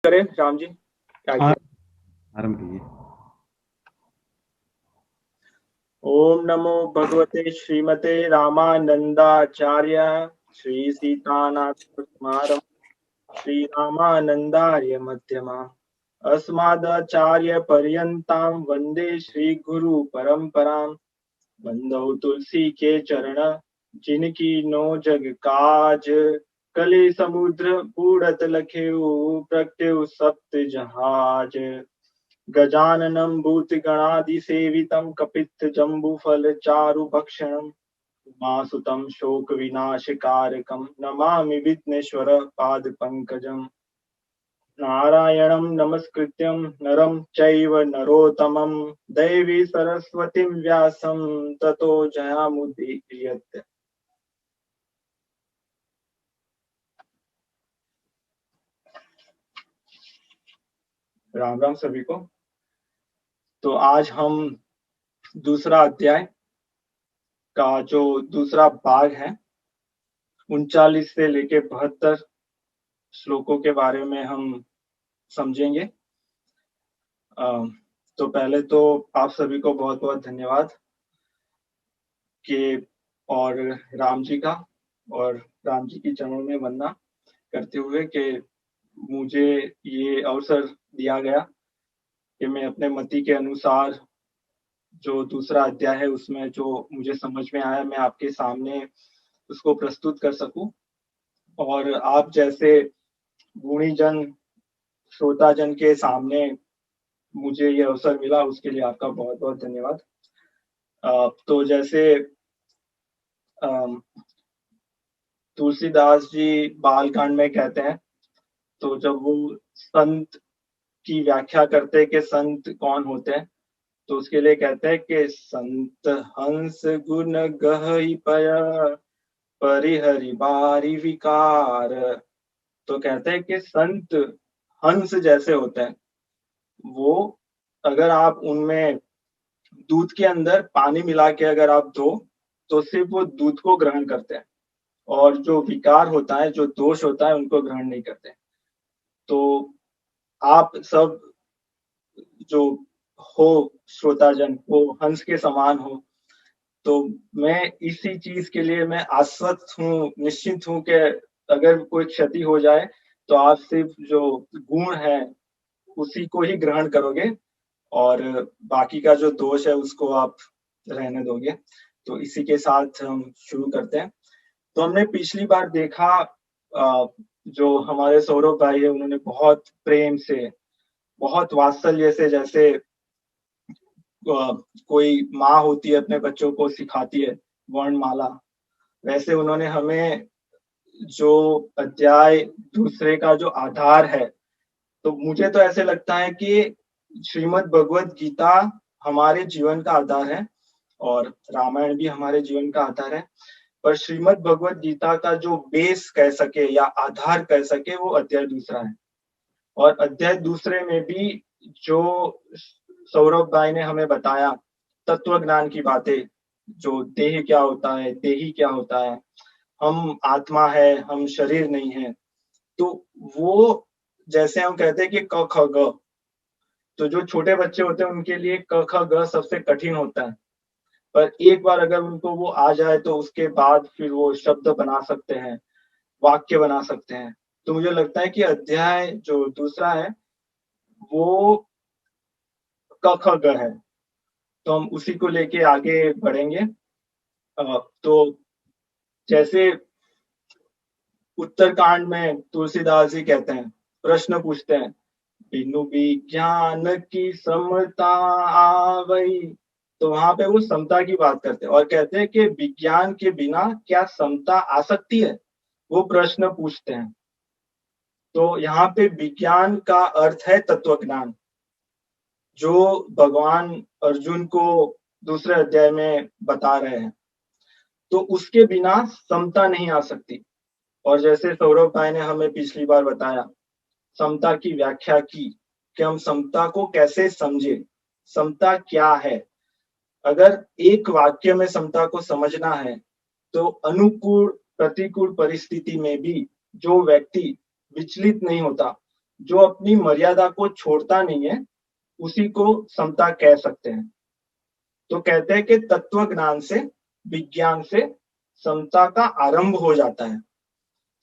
करें राम जी, हाँ, आज्ञा। आरंभ कीजिए। ओम नमो भगवते श्रीमते रामानंदाचार्य श्री सीतानाथ स्मारक श्री रामानंदार्य मध्यमा अस्मदाचार्य पर्यंतां वंदे श्री गुरु परंपरां। बंदौ तुलसी के चरण जिनकी नो जग काज, कले समुद्र बूढ़त लखेउ प्रगटेउ सप्त जहाज। गजाननं भूतगणादिसेवितं कपित्थजम्बूफलचारुभक्षणं उमासुतं शोकविनाशकारकं नमामि विघ्नेश्वर पादपङ्कजम्। नारायणं नमस्कृत्यं नरं चैव नरोत्तमं दैवी सरस्वतीं व्यासं ततो जयामुदीरयेत्। राम राम सभी को। तो आज हम दूसरा अध्याय का जो दूसरा भाग है 39 से लेके 72 श्लोकों के बारे में हम समझेंगे। तो पहले तो आप सभी को बहुत बहुत धन्यवाद कि और राम जी का और राम जी की चरणों में वंदना करते हुए कि मुझे ये अवसर दिया गया कि मैं अपने मति के अनुसार जो दूसरा अध्याय है उसमें जो मुझे समझ में आया मैं आपके सामने उसको प्रस्तुत कर सकूं और आप जैसे गुणीजन श्रोताजन के सामने मुझे ये अवसर मिला उसके लिए आपका बहुत बहुत धन्यवाद। तो जैसे तुलसीदास जी बालकांड में कहते हैं, तो जब वो संत की व्याख्या करते हैं कि संत कौन होते हैं, तो उसके लिए कहते हैं कि संत हंस गुण गहई पय परिहरि बारी विकार। तो कहते हैं कि संत हंस जैसे होते हैं। वो अगर आप उनमें दूध के अंदर पानी मिला के अगर आप दो तो सिर्फ वो दूध को ग्रहण करते हैं और जो विकार होता है, जो दोष होता है, उनको ग्रहण नहीं करते। तो आप सब जो हो श्रोताजन वो हंस के समान हो, तो मैं इसी चीज के लिए मैं आश्वस्त हूँ, निश्चिंत हूँ कि अगर कोई क्षति हो जाए तो आप सिर्फ जो गुण है उसी को ही ग्रहण करोगे और बाकी का जो दोष है उसको आप रहने दोगे। तो इसी के साथ हम शुरू करते हैं। तो हमने पिछली बार देखा जो हमारे सौरभ भाई है उन्होंने बहुत प्रेम से, बहुत वात्सल्य से, जैसे कोई माँ होती है अपने बच्चों को सिखाती है वर्णमाला, वैसे उन्होंने हमें जो अध्याय दूसरे का जो आधार है, तो मुझे तो ऐसे लगता है कि श्रीमद् भगवत गीता हमारे जीवन का आधार है और रामायण भी हमारे जीवन का आधार है। पर श्रीमद् भगवत गीता का जो बेस कह सके या आधार कह सके वो अध्याय दूसरा है। और अध्याय दूसरे में भी जो सौरभ भाई ने हमें बताया तत्व ज्ञान की बातें, जो देह क्या होता है, देही क्या होता है, हम आत्मा है, हम शरीर नहीं है। तो वो जैसे हम कहते हैं कि क ख ग, तो जो छोटे बच्चे होते हैं उनके लिए क ख ग सबसे कठिन होता है। पर एक बार अगर उनको वो आ जाए तो उसके बाद फिर वो शब्द बना सकते हैं, वाक्य बना सकते हैं। तो मुझे लगता है कि अध्याय जो दूसरा है वो क ख ग है। तो हम उसी को लेके आगे बढ़ेंगे। तो जैसे उत्तरकांड में तुलसीदास जी कहते हैं, प्रश्न पूछते हैं, बिनु विज्ञान की समता आवई। तो वहां पे वो समता की बात करते हैं और कहते हैं कि विज्ञान के बिना क्या समता आ सकती है, वो प्रश्न पूछते हैं। तो यहाँ पे विज्ञान का अर्थ है तत्वज्ञान, जो भगवान अर्जुन को दूसरे अध्याय में बता रहे हैं। तो उसके बिना समता नहीं आ सकती। और जैसे सौरभ भाई ने हमें पिछली बार बताया, समता की व्याख्या की कि हम समता को कैसे समझे, समता क्या है। अगर एक वाक्य में समता को समझना है तो अनुकूल प्रतिकूल परिस्थिति में भी जो व्यक्ति विचलित नहीं होता, जो अपनी मर्यादा को छोड़ता नहीं है, उसी को समता कह सकते हैं। तो कहते हैं कि तत्व ज्ञान से, विज्ञान से समता का आरंभ हो जाता है।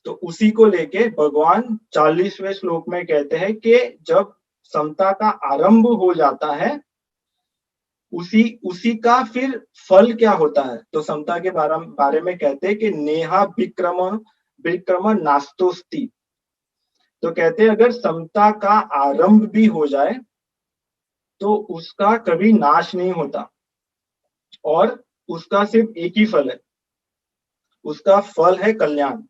तो उसी को लेके भगवान 40वें श्लोक में कहते हैं कि जब समता का आरंभ हो जाता है, उसी का फिर फल क्या होता है। तो समता के बारे में कहते हैं कि नेहा विक्रम नास्तोस्ति। तो कहते हैं अगर समता का आरंभ भी हो जाए तो उसका कभी नाश नहीं होता, और उसका सिर्फ एक ही फल है, उसका फल है कल्याण।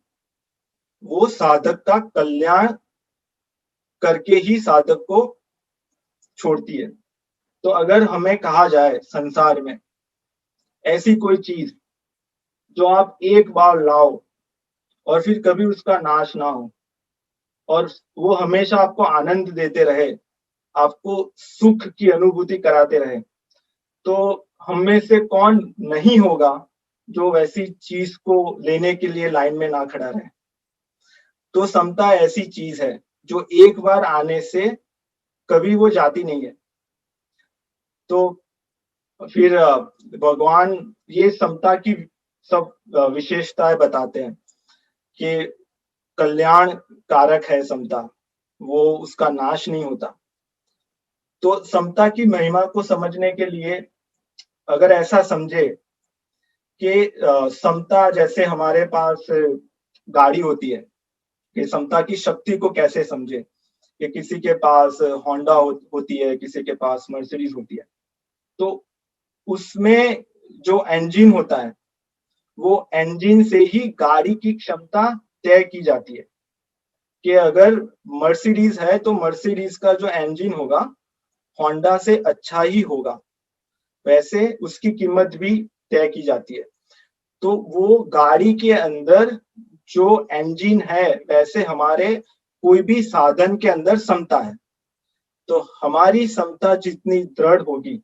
वो साधक का कल्याण करके ही साधक को छोड़ती है। तो अगर हमें कहा जाए संसार में ऐसी कोई चीज जो आप एक बार लाओ और फिर कभी उसका नाश ना हो, और वो हमेशा आपको आनंद देते रहे, आपको सुख की अनुभूति कराते रहे, तो हम में से कौन नहीं होगा जो वैसी चीज को लेने के लिए लाइन में ना खड़ा रहे। तो समता ऐसी चीज है जो एक बार आने से कभी वो जाती नहीं है। तो फिर भगवान ये समता की सब विशेषताएं बताते हैं कि कल्याण कारक है समता, वो उसका नाश नहीं होता। तो समता की महिमा को समझने के लिए अगर ऐसा समझे कि समता जैसे हमारे पास गाड़ी होती है, कि समता की शक्ति को कैसे समझे कि किसी के पास होंडा होती है, किसी के पास मर्सिडीज होती है। तो उसमें जो इंजन होता है, वो इंजन से ही गाड़ी की क्षमता तय की जाती है कि अगर मर्सिडीज है तो मर्सिडीज का जो इंजन होगा होंडा से अच्छा ही होगा, वैसे उसकी कीमत भी तय की जाती है। तो वो गाड़ी के अंदर जो इंजन है, वैसे हमारे कोई भी साधन के अंदर समता है। तो हमारी समता जितनी दृढ़ होगी,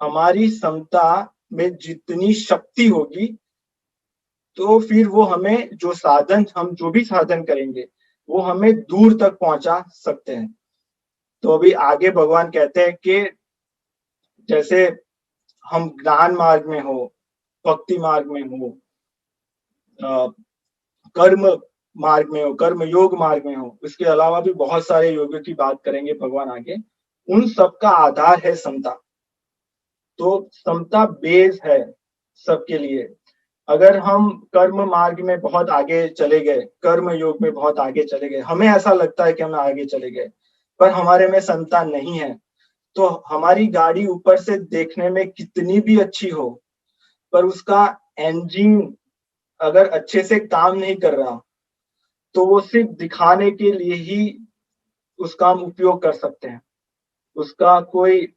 हमारी समता में जितनी शक्ति होगी, तो फिर वो हमें हम जो भी साधन करेंगे वो हमें दूर तक पहुंचा सकते हैं। तो अभी आगे भगवान कहते हैं कि जैसे हम ज्ञान मार्ग में हो, भक्ति मार्ग में हो, कर्म मार्ग में हो, कर्म योग मार्ग में हो, इसके अलावा भी बहुत सारे योगों की बात करेंगे भगवान आगे, उन सबका आधार है समता। तो समता बेस है सबके लिए। अगर हम कर्म मार्ग में बहुत आगे चले गए, कर्म योग में बहुत आगे चले गए, हमें ऐसा लगता है कि हम आगे चले गए, पर हमारे में समता नहीं है, तो हमारी गाड़ी ऊपर से देखने में कितनी भी अच्छी हो, पर उसका इंजन अगर अच्छे से काम नहीं कर रहा, तो वो सिर्फ दिखाने के लिए ही उसका हम उपयोग कर सकते हैं, उसका कोई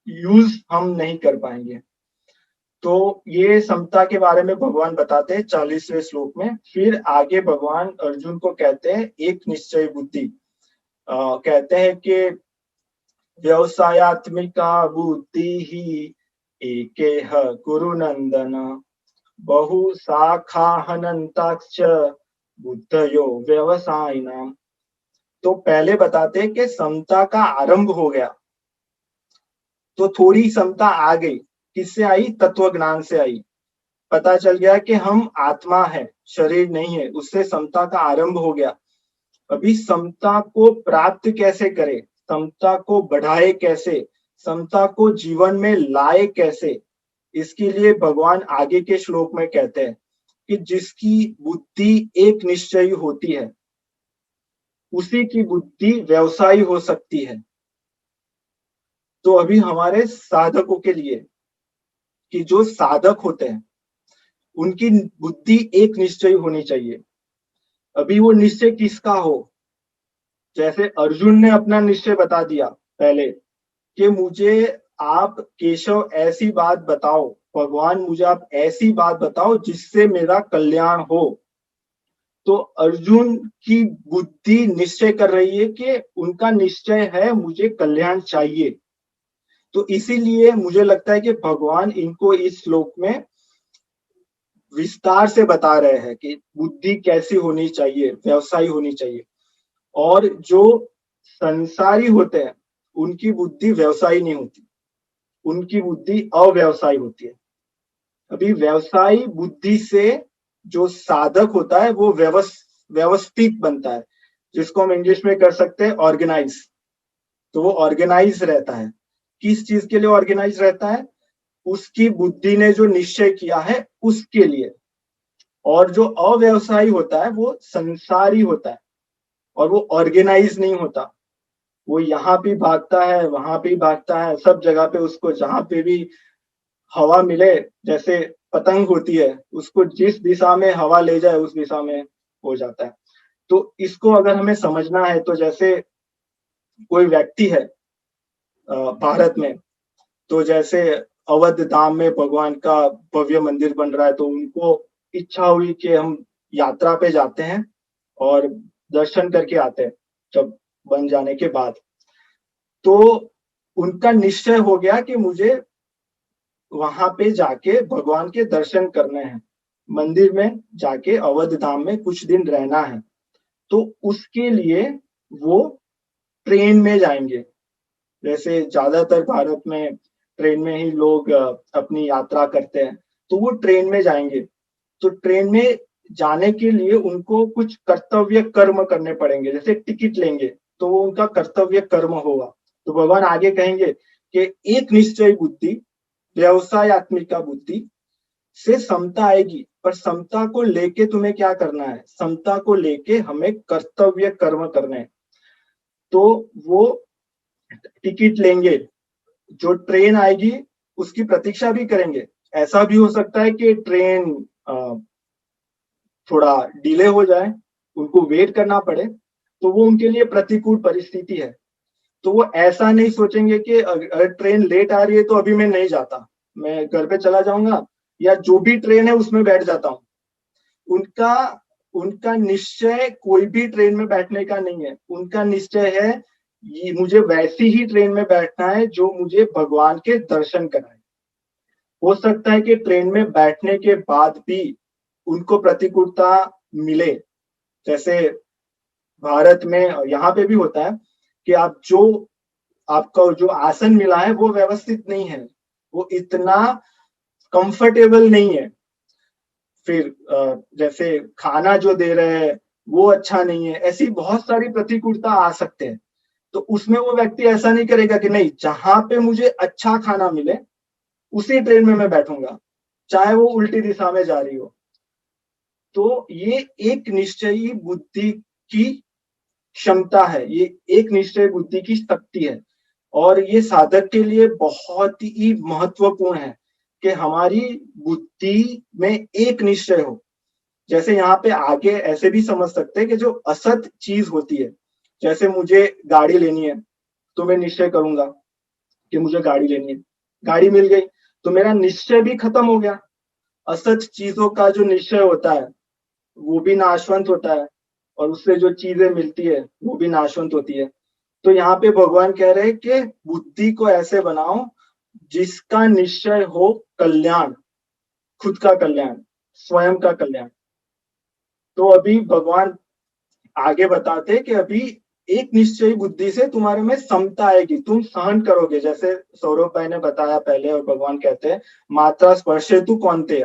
यूज हम नहीं कर पाएंगे। तो ये समता के बारे में भगवान बताते हैं 40वें श्लोक में। फिर आगे भगवान अर्जुन को कहते हैं एक निश्चय बुद्धि। कहते हैं कि व्यवसायत्मिका बुद्धि ही एकेह कुरु नंदन बहु शाखा हनंताक्ष बुद्धयो व्यवसायिनाम। तो पहले बताते हैं कि समता का आरंभ हो गया, तो थोड़ी समता आ गई। किससे आई? तत्व ज्ञान से आई। पता चल गया कि हम आत्मा है, शरीर नहीं है, उससे समता का आरंभ हो गया। अभी समता को प्राप्त कैसे करें, समता को बढ़ाए कैसे, समता को जीवन में लाए कैसे, इसके लिए भगवान आगे के श्लोक में कहते हैं कि जिसकी बुद्धि एक निश्चयी होती है, उसी की बुद्धि व्यवसायी हो सकती है। तो अभी हमारे साधकों के लिए, कि जो साधक होते हैं उनकी बुद्धि एक निश्चय होनी चाहिए। अभी वो निश्चय किसका हो? जैसे अर्जुन ने अपना निश्चय बता दिया पहले कि मुझे आप केशव ऐसी बात बताओ, भगवान मुझे आप ऐसी बात बताओ जिससे मेरा कल्याण हो। तो अर्जुन की बुद्धि निश्चय कर रही है कि उनका निश्चय है मुझे कल्याण चाहिए। तो इसीलिए मुझे लगता है कि भगवान इनको इस श्लोक में विस्तार से बता रहे हैं कि बुद्धि कैसी होनी चाहिए, व्यवसायी होनी चाहिए। और जो संसारी होते हैं उनकी बुद्धि व्यवसायी नहीं होती, उनकी बुद्धि अव्यवसायी होती है। अभी व्यवसायी बुद्धि से जो साधक होता है वो व्यवस्थित बनता है, जिसको हम इंग्लिश में कर सकते हैं ऑर्गेनाइज। तो वो ऑर्गेनाइज रहता है। किस चीज के लिए ऑर्गेनाइज रहता है? उसकी बुद्धि ने जो निश्चय किया है उसके लिए। और जो अव्यवसायी होता है वो संसारी होता है और वो ऑर्गेनाइज नहीं होता। वो यहाँ भी भागता है, वहां भी भागता है, सब जगह पे उसको जहां पे भी हवा मिले, जैसे पतंग होती है, उसको जिस दिशा में हवा ले जाए उस दिशा में हो जाता है। तो इसको अगर हमें समझना है तो जैसे कोई व्यक्ति है भारत में, तो जैसे अवध धाम में भगवान का भव्य मंदिर बन रहा है, तो उनको इच्छा हुई कि हम यात्रा पे जाते हैं और दर्शन करके आते हैं जब बन जाने के बाद। तो उनका निश्चय हो गया कि मुझे वहां पे जाके भगवान के दर्शन करने हैं, मंदिर में जाके अवध धाम में कुछ दिन रहना है। तो उसके लिए वो ट्रेन में जाएंगे। जैसे ज्यादातर भारत में ट्रेन में ही लोग अपनी यात्रा करते हैं, तो वो ट्रेन में जाएंगे। तो ट्रेन में जाने के लिए उनको कुछ कर्तव्य कर्म करने पड़ेंगे, जैसे टिकट लेंगे तो वो उनका कर्तव्य कर्म होगा। तो भगवान आगे कहेंगे कि एक निश्चय बुद्धि, व्यवसायत्मिका बुद्धि से समता आएगी, पर समता को लेके तुम्हें क्या करना है? समता को लेके हमें कर्तव्य कर्म करने हैं। तो वो टिकट लेंगे, जो ट्रेन आएगी उसकी प्रतीक्षा भी करेंगे। ऐसा भी हो सकता है कि ट्रेन थोड़ा डिले हो जाए, उनको वेट करना पड़े, तो वो उनके लिए प्रतिकूल परिस्थिति है। तो वो ऐसा नहीं सोचेंगे कि अगर ट्रेन लेट आ रही है तो अभी मैं नहीं जाता, मैं घर पे चला जाऊंगा या जो भी ट्रेन है उसमें बैठ जाता हूँ। उनका उनका निश्चय कोई भी ट्रेन में बैठने का नहीं है। उनका निश्चय है ये मुझे वैसी ही ट्रेन में बैठना है जो मुझे भगवान के दर्शन कराए। हो सकता है कि ट्रेन में बैठने के बाद भी उनको प्रतिकूलता मिले, जैसे भारत में यहाँ पे भी होता है कि आप जो आपका जो आसन मिला है वो व्यवस्थित नहीं है, वो इतना कंफर्टेबल नहीं है। फिर जैसे खाना जो दे रहे हैं वो अच्छा नहीं है। ऐसी बहुत सारी प्रतिकूलता आ सकते हैं। तो उसमें वो व्यक्ति ऐसा नहीं करेगा कि नहीं, जहां पे मुझे अच्छा खाना मिले उसी ट्रेन में मैं बैठूंगा, चाहे वो उल्टी दिशा में जा रही हो। तो ये एक निश्चयी बुद्धि की क्षमता है, ये एक निश्चय बुद्धि की शक्ति है। और ये साधक के लिए बहुत ही महत्वपूर्ण है कि हमारी बुद्धि में एक निश्चय हो। जैसे यहाँ पे आगे ऐसे भी समझ सकते हैं कि जो असत चीज होती है, जैसे मुझे गाड़ी लेनी है तो मैं निश्चय करूंगा कि मुझे गाड़ी लेनी है, गाड़ी मिल गई तो मेरा निश्चय भी खत्म हो गया। असत चीजों का जो निश्चय होता है वो भी नाशवंत होता है और उससे जो चीजें मिलती है वो भी नाशवंत होती है। तो यहाँ पे भगवान कह रहे हैं कि बुद्धि को ऐसे बनाओ जिसका निश्चय हो कल्याण, खुद का कल्याण, स्वयं का कल्याण। तो अभी भगवान आगे बताते कि अभी एक निश्चयी बुद्धि से तुम्हारे में समता आएगी, तुम सहन करोगे। जैसे सौरभ भाई ने बताया पहले, और भगवान कहते हैं मात्रा स्पर्शे तू कौनते,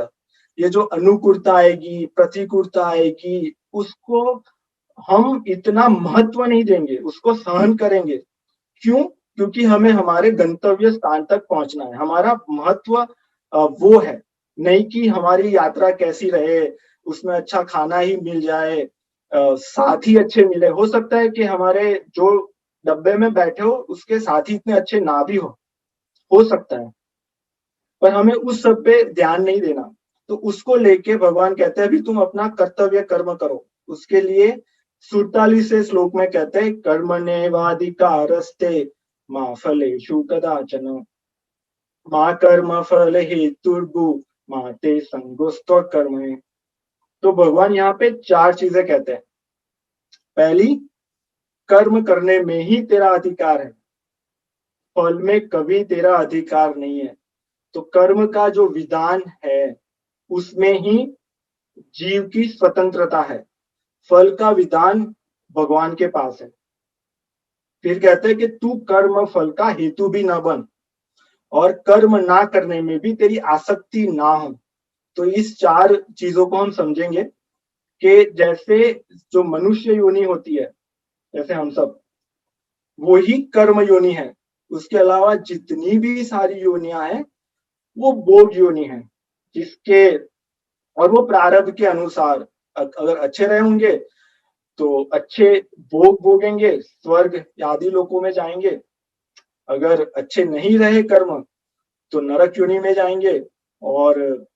ये जो अनुकूलता आएगी, प्रतिकूलता आएगी, उसको हम इतना महत्व नहीं देंगे, उसको सहन करेंगे। क्यों? क्योंकि हमें हमारे गंतव्य स्थान तक पहुंचना है। हमारा महत्व वो है, नहीं कि हमारी यात्रा कैसी रहे, उसमें अच्छा खाना ही मिल जाए, साथी अच्छे मिले। हो सकता है कि हमारे जो डब्बे में बैठे हो उसके साथी इतने अच्छे ना भी हो सकता है, पर हमें उस सब पे ध्यान नहीं देना। तो उसको लेके भगवान कहते हैं अभी तुम अपना कर्तव्य कर्म करो। उसके लिए 47वें श्लोक में कहते हैं कर्मण्येवाधिकारस्ते मा फलेषु कदाचन मा कर्म फल हेतुर्भु मा ते संगोस्त्व कर्म। तो भगवान यहाँ पे चार चीजें कहते हैं। पहली, कर्म करने में ही तेरा अधिकार है, फल में कभी तेरा अधिकार नहीं है। तो कर्म का जो विधान है उसमें ही जीव की स्वतंत्रता है। फल का विधान भगवान के पास है। फिर कहते हैं कि तू कर्म फल का हेतु भी ना बन और कर्म ना करने में भी तेरी आसक्ति ना हो। तो इस चार चीजों को हम समझेंगे कि जैसे जो मनुष्य योनि होती है, जैसे हम सब, वो ही कर्म योनि है। उसके अलावा जितनी भी सारी योनियां हैं वो भोग योनि है, जिसके और वो प्रारब्ध के अनुसार अगर अच्छे रहे होंगे तो अच्छे भोग भोगेंगे, स्वर्ग आदि लोकों में जाएंगे। अगर अच्छे नहीं रहे कर्म तो नरक योनि में जाएंगे, और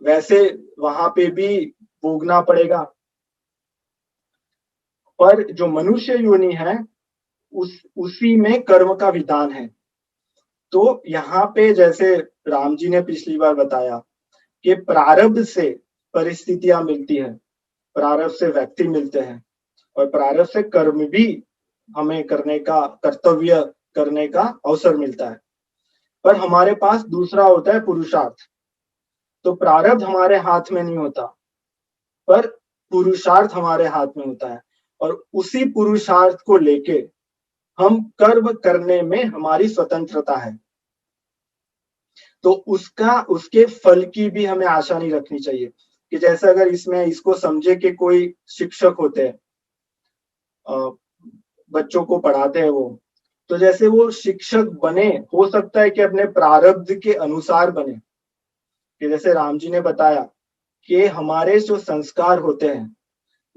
वैसे वहां पे भी भोगना पड़ेगा। पर जो मनुष्य योनि है उसी में कर्म का विधान है। तो यहाँ पे जैसे राम जी ने पिछली बार बताया कि प्रारब्ध से परिस्थितियां मिलती है, प्रारब्ध से व्यक्ति मिलते हैं, और प्रारब्ध से कर्म भी हमें करने का, कर्तव्य करने का अवसर मिलता है। पर हमारे पास दूसरा होता है पुरुषार्थ। तो प्रारब्ध हमारे हाथ में नहीं होता, पर पुरुषार्थ हमारे हाथ में होता है, और उसी पुरुषार्थ को लेके हम कर्म करने में हमारी स्वतंत्रता है। तो उसके फल की भी हमें आशा नहीं रखनी चाहिए। कि जैसे अगर इसमें इसको समझे कि कोई शिक्षक होते हैं, बच्चों को पढ़ाते हैं वो, तो जैसे वो शिक्षक बने, हो सकता है कि अपने प्रारब्ध के अनुसार बने। कि जैसे राम जी ने बताया कि हमारे जो संस्कार होते हैं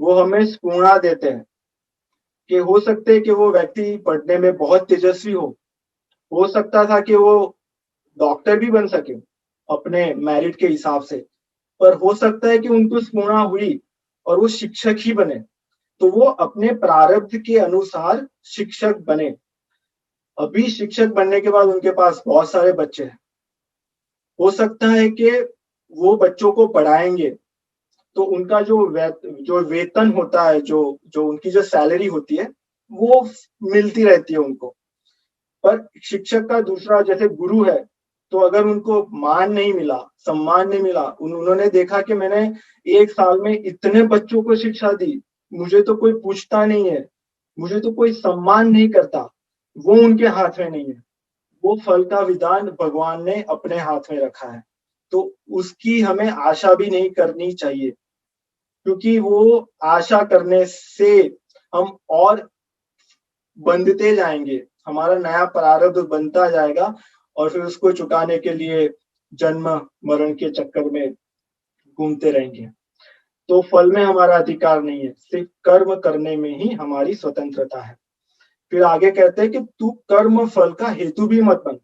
वो हमें स्फूर्णा देते हैं। कि हो सकते है कि वो व्यक्ति पढ़ने में बहुत तेजस्वी हो सकता था कि वो डॉक्टर भी बन सके अपने मेरिट के हिसाब से, पर हो सकता है कि उनको स्फूर्णा हुई और वो शिक्षक ही बने, तो वो अपने प्रारब्ध के अनुसार शिक्षक बने। अभी शिक्षक बनने के बाद उनके पास बहुत सारे बच्चे हैं, हो सकता है कि वो बच्चों को पढ़ाएंगे तो उनका जो वेतन होता है, जो जो उनकी जो सैलरी होती है वो मिलती रहती है उनको। पर शिक्षक का दूसरा जैसे गुरु है, तो अगर उनको मान नहीं मिला, सम्मान नहीं मिला, उन्होंने देखा कि मैंने एक साल में इतने बच्चों को शिक्षा दी, मुझे तो कोई पूछता नहीं है, मुझे तो कोई सम्मान नहीं करता, वो उनके हाथ में नहीं है। वो फल का विधान भगवान ने अपने हाथ में रखा है। तो उसकी हमें आशा भी नहीं करनी चाहिए, क्योंकि वो आशा करने से हम और बंधते जाएंगे, हमारा नया प्रारब्ध बनता जाएगा, और फिर उसको चुकाने के लिए जन्म मरण के चक्कर में घूमते रहेंगे। तो फल में हमारा अधिकार नहीं है, सिर्फ कर्म करने में ही हमारी स्वतंत्रता है। फिर आगे कहते हैं कि तू कर्म फल का हेतु भी मत बन।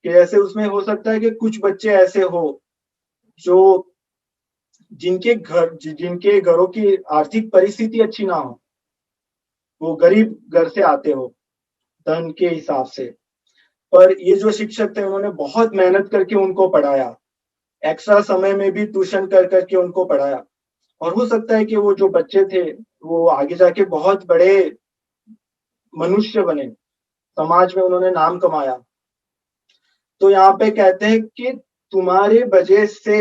कि ऐसे उसमें हो सकता है कि कुछ बच्चे ऐसे हो जो जिनके घरों की आर्थिक परिस्थिति अच्छी ना हो, वो गरीब घर से आते हो धन के हिसाब से, पर ये जो शिक्षक थे उन्होंने बहुत मेहनत करके उनको पढ़ाया, एक्स्ट्रा समय में भी ट्यूशन कर करके उनको पढ़ाया, और हो सकता है कि वो जो बच्चे थे वो आगे जाके बहुत बड़े मनुष्य बने, समाज में उन्होंने नाम कमाया। तो यहाँ पे कहते हैं कि तुम्हारे वजह से,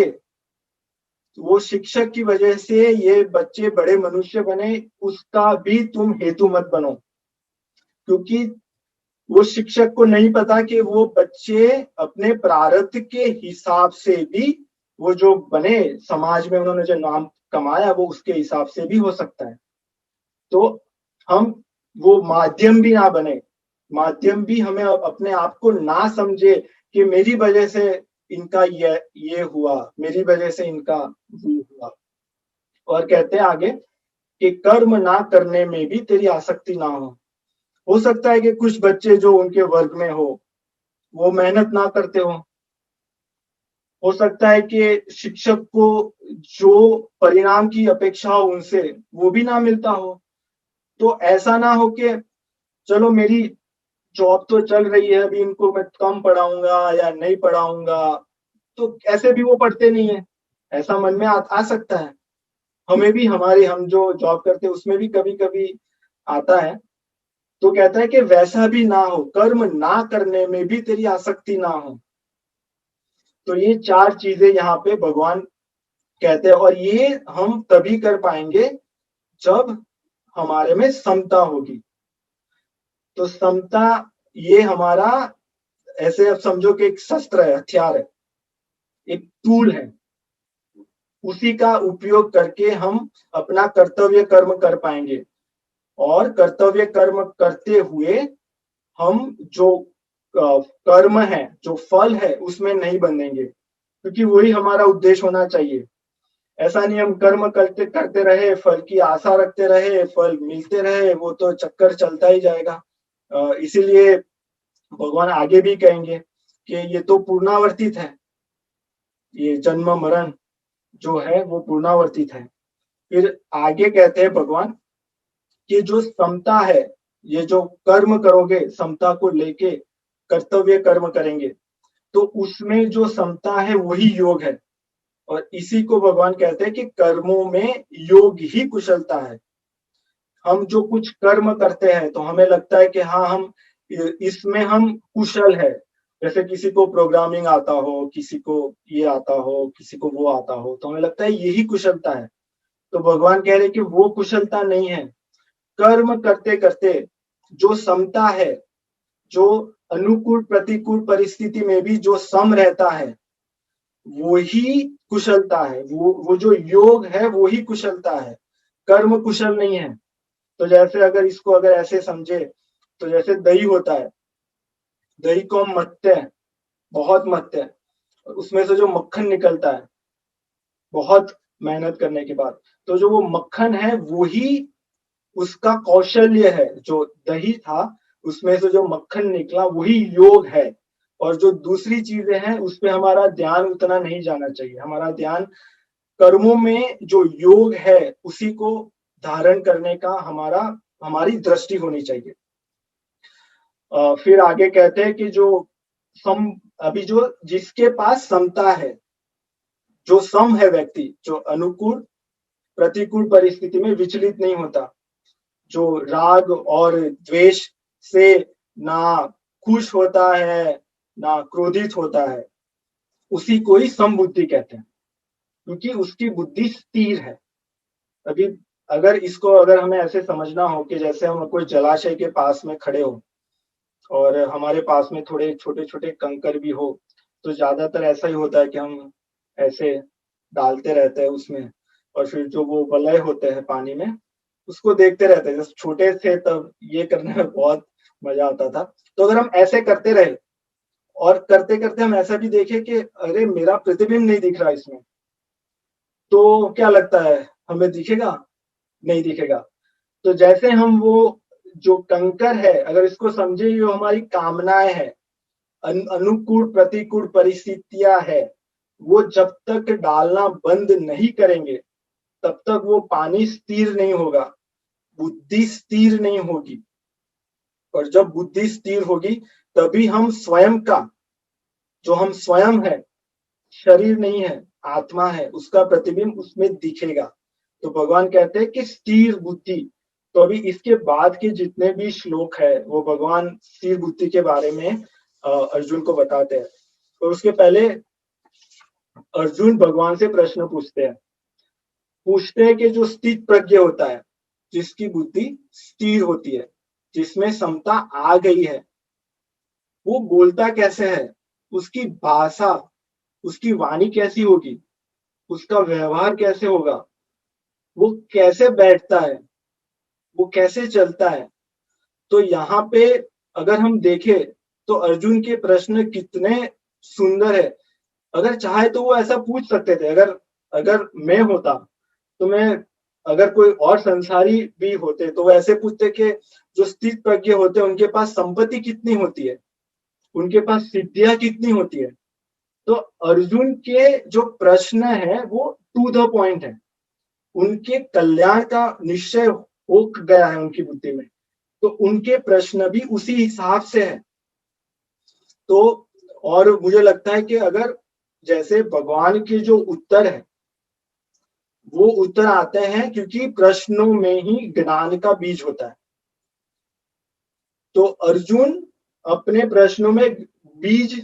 वो शिक्षक की वजह से ये बच्चे बड़े मनुष्य बने, उसका भी तुम हेतु मत बनो। क्योंकि वो शिक्षक को नहीं पता कि वो बच्चे अपने प्रारब्ध के हिसाब से भी, वो जो बने समाज में उन्होंने जो नाम कमाया वो उसके हिसाब से भी हो सकता है। तो हम वो माध्यम भी ना बने, माध्यम भी हमें अपने आप को ना समझे कि मेरी वजह से इनका ये हुआ, मेरी वजह से इनका वो हुआ। और कहते हैं आगे कि कर्म ना करने में भी तेरी आसक्ति ना हो सकता है कि कुछ बच्चे जो उनके वर्ग में हो वो मेहनत ना करते हो सकता है कि शिक्षक को जो परिणाम की अपेक्षा हो उनसे वो भी ना मिलता हो। तो ऐसा ना हो कि चलो मेरी जॉब तो चल रही है, अभी इनको मैं कम पढ़ाऊंगा या नहीं पढ़ाऊंगा, तो ऐसे भी वो पढ़ते नहीं है, ऐसा मन में आ सकता है। हमें भी, हमारे हम जो जॉब करते हैं उसमें भी कभी कभी आता है। तो कहता है कि वैसा भी ना हो, कर्म ना करने में भी तेरी आसक्ति ना हो। तो ये चार चीजें यहाँ पे भगवान कहते हैं, और ये हम तभी कर पाएंगे जब हमारे में समता होगी। तो समता ये हमारा, ऐसे अब समझो कि एक शस्त्र है, हथियार है, एक टूल है, उसी का उपयोग करके हम अपना कर्तव्य कर्म कर पाएंगे। और कर्तव्य कर्म करते हुए हम जो कर्म है, जो फल है, उसमें नहीं बंधेंगे, क्योंकि वही हमारा उद्देश्य होना चाहिए। ऐसा नहीं हम कर्म करते करते रहे, फल की आशा रखते रहे, फल मिलते रहे, वो तो चक्कर चलता ही जाएगा। इसीलिए भगवान आगे भी कहेंगे कि ये तो पुनरावर्तित है, ये जन्म मरण जो है वो पुनरावर्तित है। फिर आगे कहते हैं भगवान कि जो समता है, ये जो कर्म करोगे समता को लेके, कर्तव्य कर्म करेंगे, तो उसमें जो समता है वही योग है। और इसी को भगवान कहते हैं कि कर्मों में योग ही कुशलता है। हम जो कुछ कर्म करते हैं तो हमें लगता है कि हाँ, हम इसमें हम कुशल है। जैसे किसी को प्रोग्रामिंग आता हो, किसी को ये आता हो, किसी को वो आता हो, तो हमें लगता है यही कुशलता है। तो भगवान कह रहे कि वो कुशलता नहीं है। कर्म करते करते जो समता है, जो अनुकूल प्रतिकूल परिस्थिति में भी जो सम रहता है, वो ही कुशलता है। वो जो योग है वो ही कुशलता है, कर्म कुशल नहीं है। तो जैसे अगर इसको अगर ऐसे समझे, तो जैसे दही होता है, दही को हम मथते हैं, बहुत मथते हैं, और उसमें से जो मक्खन निकलता है बहुत मेहनत करने के बाद, तो जो वो मक्खन है वो ही उसका कौशल्य है। जो दही था उसमें से जो मक्खन निकला वही योग है। और जो दूसरी चीजें हैं उस पे हमारा ध्यान उतना नहीं जाना चाहिए। हमारा ध्यान कर्मों में जो योग है उसी को धारण करने का हमारी दृष्टि होनी चाहिए। फिर आगे कहते हैं कि जो सम अभी जो जिसके पास समता है, जो सम है व्यक्ति, जो अनुकूल प्रतिकूल परिस्थिति में विचलित नहीं होता, जो राग और द्वेष से ना खुश होता है ना क्रोधित होता है, उसी को ही समबुद्धि कहते हैं, क्योंकि उसकी बुद्धि स्थिर है। अभी अगर हमें ऐसे समझना हो कि जैसे हम कोई जलाशय के पास में खड़े हो और हमारे पास में थोड़े छोटे छोटे कंकर भी हो, तो ज्यादातर ऐसा ही होता है कि हम ऐसे डालते रहते हैं उसमें, और फिर जो वो वलय होते हैं पानी में उसको देखते रहते हैं। जब छोटे थे तब ये करने में बहुत मजा आता था। तो अगर हम ऐसे करते रहे और करते करते हम ऐसा भी देखें कि अरे मेरा प्रतिबिंब नहीं दिख रहा इसमें, तो क्या लगता है हमें दिखेगा? नहीं दिखेगा। तो जैसे हम वो जो कंकर है, अगर इसको समझे, ये हमारी कामनाएं है, अनुकूल प्रतिकूल परिस्थितियां है, वो जब तक डालना बंद नहीं करेंगे तब तक वो पानी स्थिर नहीं होगा, बुद्धि स्थिर नहीं होगी। और जब बुद्धि स्थिर होगी तभी हम स्वयं का, जो हम स्वयं है, शरीर नहीं है, आत्मा है, उसका प्रतिबिंब उसमें दिखेगा। तो भगवान कहते हैं कि स्थिर बुद्धि। तो अभी इसके बाद के जितने भी श्लोक है वो भगवान स्थिर बुद्धि के बारे में अर्जुन को बताते हैं। और उसके पहले अर्जुन भगवान से प्रश्न पूछते हैं कि जो स्थित प्रज्ञ होता है, जिसकी बुद्धि स्थिर होती है, जिसमें समता आ गई है, वो बोलता कैसे है, उसकी भाषा, उसकी वाणी कैसी होगी, उसका व्यवहार कैसे होगा, वो कैसे बैठता है, वो कैसे चलता है। तो यहाँ पे अगर हम देखें तो अर्जुन के प्रश्न कितने सुंदर है। अगर चाहे तो वो ऐसा पूछ सकते थे, अगर अगर मैं होता तो मैं, अगर कोई और संसारी भी होते तो वो ऐसे पूछते कि जो स्थित प्रज्ञ होते हैं उनके पास संपत्ति कितनी होती है, उनके पास सिद्धियां कितनी होती है। तो अर्जुन के जो प्रश्न है वो टू द पॉइंट है, उनके कल्याण का निश्चय हो गया है उनकी बुद्धि में, तो उनके प्रश्न भी उसी हिसाब से है। तो और मुझे लगता है कि अगर जैसे भगवान के जो उत्तर है वो उत्तर आते हैं क्योंकि प्रश्नों में ही ज्ञान का बीज होता है। तो अर्जुन अपने प्रश्नों में बीज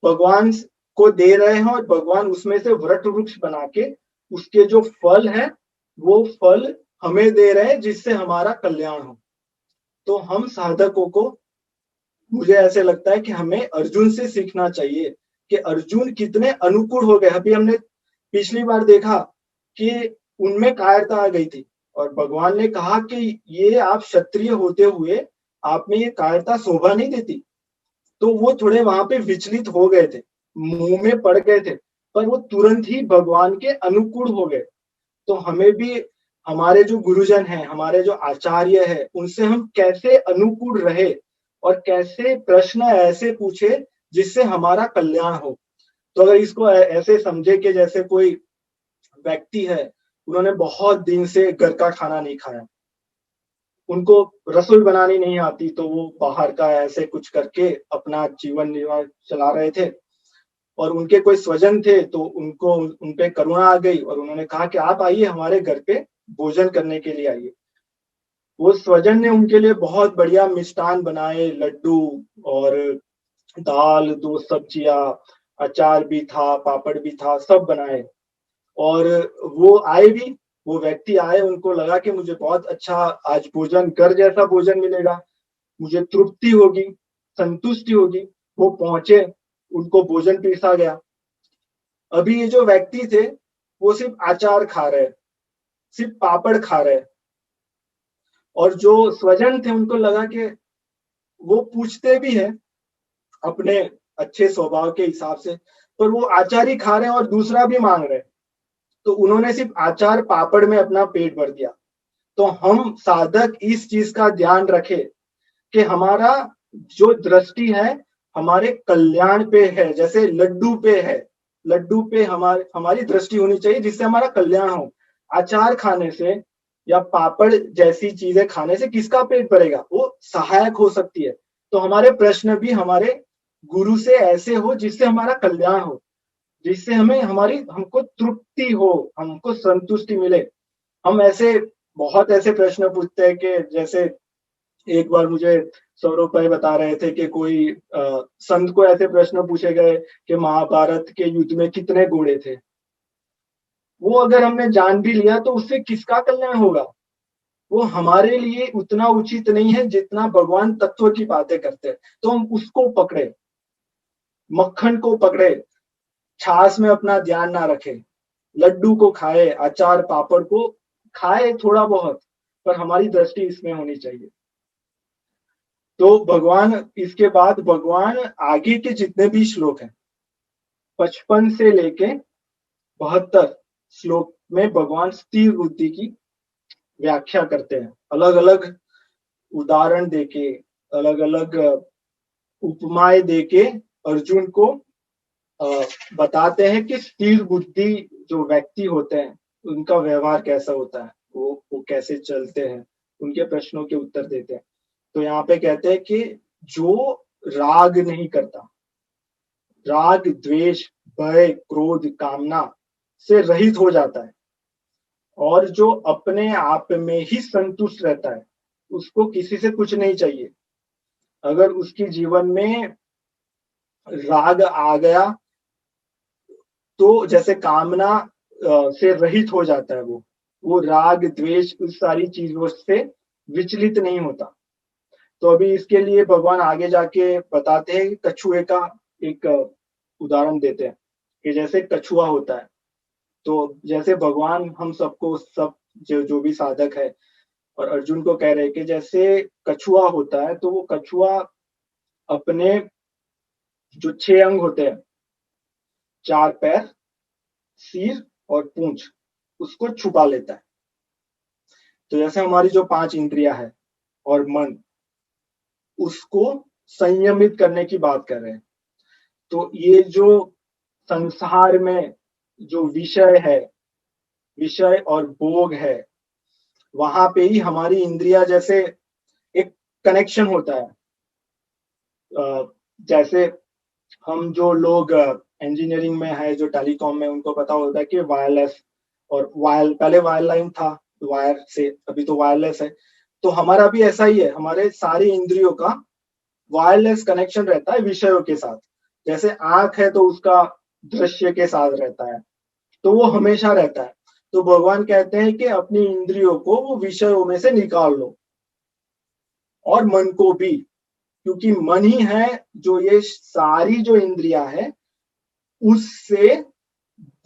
भगवान को दे रहे हैं और भगवान उसमें से वृक्ष बना के उसके जो फल है वो फल हमें दे रहे हैं जिससे हमारा कल्याण हो। तो हम साधकों को, मुझे ऐसे लगता है कि हमें अर्जुन से सीखना चाहिए कि अर्जुन कितने अनुकूल हो गए। अभी हमने पिछली बार देखा कि उनमें कायरता आ गई थी और भगवान ने कहा कि ये आप क्षत्रिय होते हुए आप में ये कायरता शोभा नहीं देती। तो वो थोड़े वहां पे विचलित हो गए थे, मुंह में पड़ गए थे, पर वो तुरंत ही भगवान के अनुकूल हो गए। तो हमें भी हमारे जो गुरुजन हैं, हमारे जो आचार्य हैं, उनसे हम कैसे अनुकूल रहे और कैसे प्रश्न ऐसे पूछे जिससे हमारा कल्याण हो। तो अगर इसको ऐसे समझे कि जैसे कोई व्यक्ति है, उन्होंने बहुत दिन से घर का खाना नहीं खाया, उनको रसोई बनानी नहीं आती, तो वो बाहर का ऐसे कुछ करके अपना जीवन निर्वाह चला रहे थे। और उनके कोई स्वजन थे तो उनको उन पे करुणा आ गई और उन्होंने कहा कि आप आइए हमारे घर पे भोजन करने के लिए आइए। वो स्वजन ने उनके लिए बहुत बढ़िया मिष्ठान बनाए, लड्डू और दाल, दो सब्जियां, अचार भी था, पापड़ भी था, सब बनाए। और वो आए भी, वो व्यक्ति आए, उनको लगा कि मुझे बहुत अच्छा आज भोजन, घर जैसा भोजन मिलेगा, मुझे तृप्ति होगी, संतुष्टि होगी। वो पहुंचे, उनको भोजन पीरसा गया। अभी ये जो व्यक्ति थे, वो सिर्फ अचार खा रहे, सिर्फ पापड़ खा रहे, और जो स्वजन थे उनको लगा कि वो पूछते भी है अपने अच्छे स्वभाव के हिसाब से, पर वो आचार ही खा रहे हैं और दूसरा भी मांग रहे हैं। तो उन्होंने सिर्फ आचार पापड़ में अपना पेट भर दिया। तो हम साधक इस चीज का ध्यान रखें कि हमारा जो दृष्टि है हमारे कल्याण पे है, जैसे लड्डू पे है, लड्डू पे हमारी दृष्टि होनी चाहिए जिससे हमारा कल्याण हो। अचार खाने से या पापड़ जैसी चीजें खाने से किसका पेट भरेगा? वो सहायक हो सकती है। तो हमारे प्रश्न भी हमारे गुरु से ऐसे हो जिससे हमारा कल्याण हो, जिससे हमको तृप्ति हो, हमको संतुष्टि मिले। हम ऐसे बहुत ऐसे प्रश्न पूछते हैं कि जैसे एक बार मुझे सौरभ भाई बता रहे थे कि कोई संत को ऐसे प्रश्न पूछे गए कि महाभारत के युद्ध में कितने घोड़े थे। वो अगर हमने जान भी लिया तो उससे किसका कल्याण होगा? वो हमारे लिए उतना उचित नहीं है जितना भगवान तत्व की बातें करते हैं। तो हम उसको पकड़े, मक्खन को पकड़े, छाछ में अपना ध्यान ना रखे, लड्डू को खाए, अचार पापड़ को खाए थोड़ा बहुत, पर हमारी दृष्टि इसमें होनी चाहिए। तो भगवान, इसके बाद भगवान आगे के जितने भी श्लोक हैं, 55 से लेके 72 श्लोक में भगवान स्थिर बुद्धि की व्याख्या करते हैं, अलग अलग उदाहरण देके, अलग अलग उपमाएं देके अर्जुन को बताते हैं कि स्थिर बुद्धि जो व्यक्ति होते हैं उनका व्यवहार कैसा होता है, वो कैसे चलते हैं, उनके प्रश्नों के उत्तर देते हैं। तो यहाँ पे कहते हैं कि जो राग नहीं करता, राग द्वेष भय क्रोध कामना से रहित हो जाता है, और जो अपने आप में ही संतुष्ट रहता है, उसको किसी से कुछ नहीं चाहिए। अगर उसके जीवन में राग आ गया तो जैसे कामना से रहित हो जाता है, वो राग द्वेष उस सारी चीजों से विचलित नहीं होता। तो अभी इसके लिए भगवान आगे जाके बताते हैं, कछुए का एक उदाहरण देते हैं कि जैसे कछुआ होता है, तो जैसे भगवान हम सबको, सब जो भी साधक है और अर्जुन को कह रहे हैं कि जैसे कछुआ होता है, तो वो कछुआ अपने जो 6 अंग होते हैं, 4 पैर, सिर और पूंछ, उसको छुपा लेता है। तो जैसे हमारी जो 5 इंद्रियां है और मन, उसको संयमित करने की बात कर रहे हैं। तो ये जो संसार में जो विषय है, विषय और भोग है, वहां पे ही हमारी इंद्रिया जैसे एक कनेक्शन होता है। जैसे हम जो लोग इंजीनियरिंग में है, जो टेलीकॉम में, उनको पता होता है कि वायरलेस और पहले वायर लाइन था, वायर से, अभी तो वायरलेस है। तो हमारा भी ऐसा ही है, हमारे सारी इंद्रियों का वायरलेस कनेक्शन रहता है विषयों के साथ। जैसे आंख है तो उसका दृश्य के साथ रहता है, तो वो हमेशा रहता है। तो भगवान कहते हैं कि अपनी इंद्रियों को वो विषयों में से निकाल लो, और मन को भी, क्योंकि मन ही है जो ये सारी जो इंद्रियां है उससे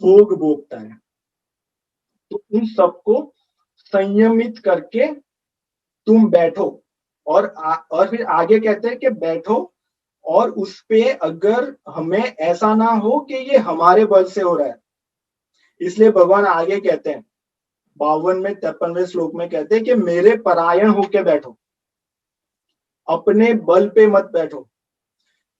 भोग भोगता है। तो उन सबको संयमित करके तुम बैठो, और फिर आगे कहते हैं कि बैठो, और उस पे अगर हमें ऐसा ना हो कि ये हमारे बल से हो रहा है, इसलिए भगवान आगे कहते हैं 52 में 53वें श्लोक में कहते हैं कि मेरे परायण होके बैठो, अपने बल पे मत बैठो।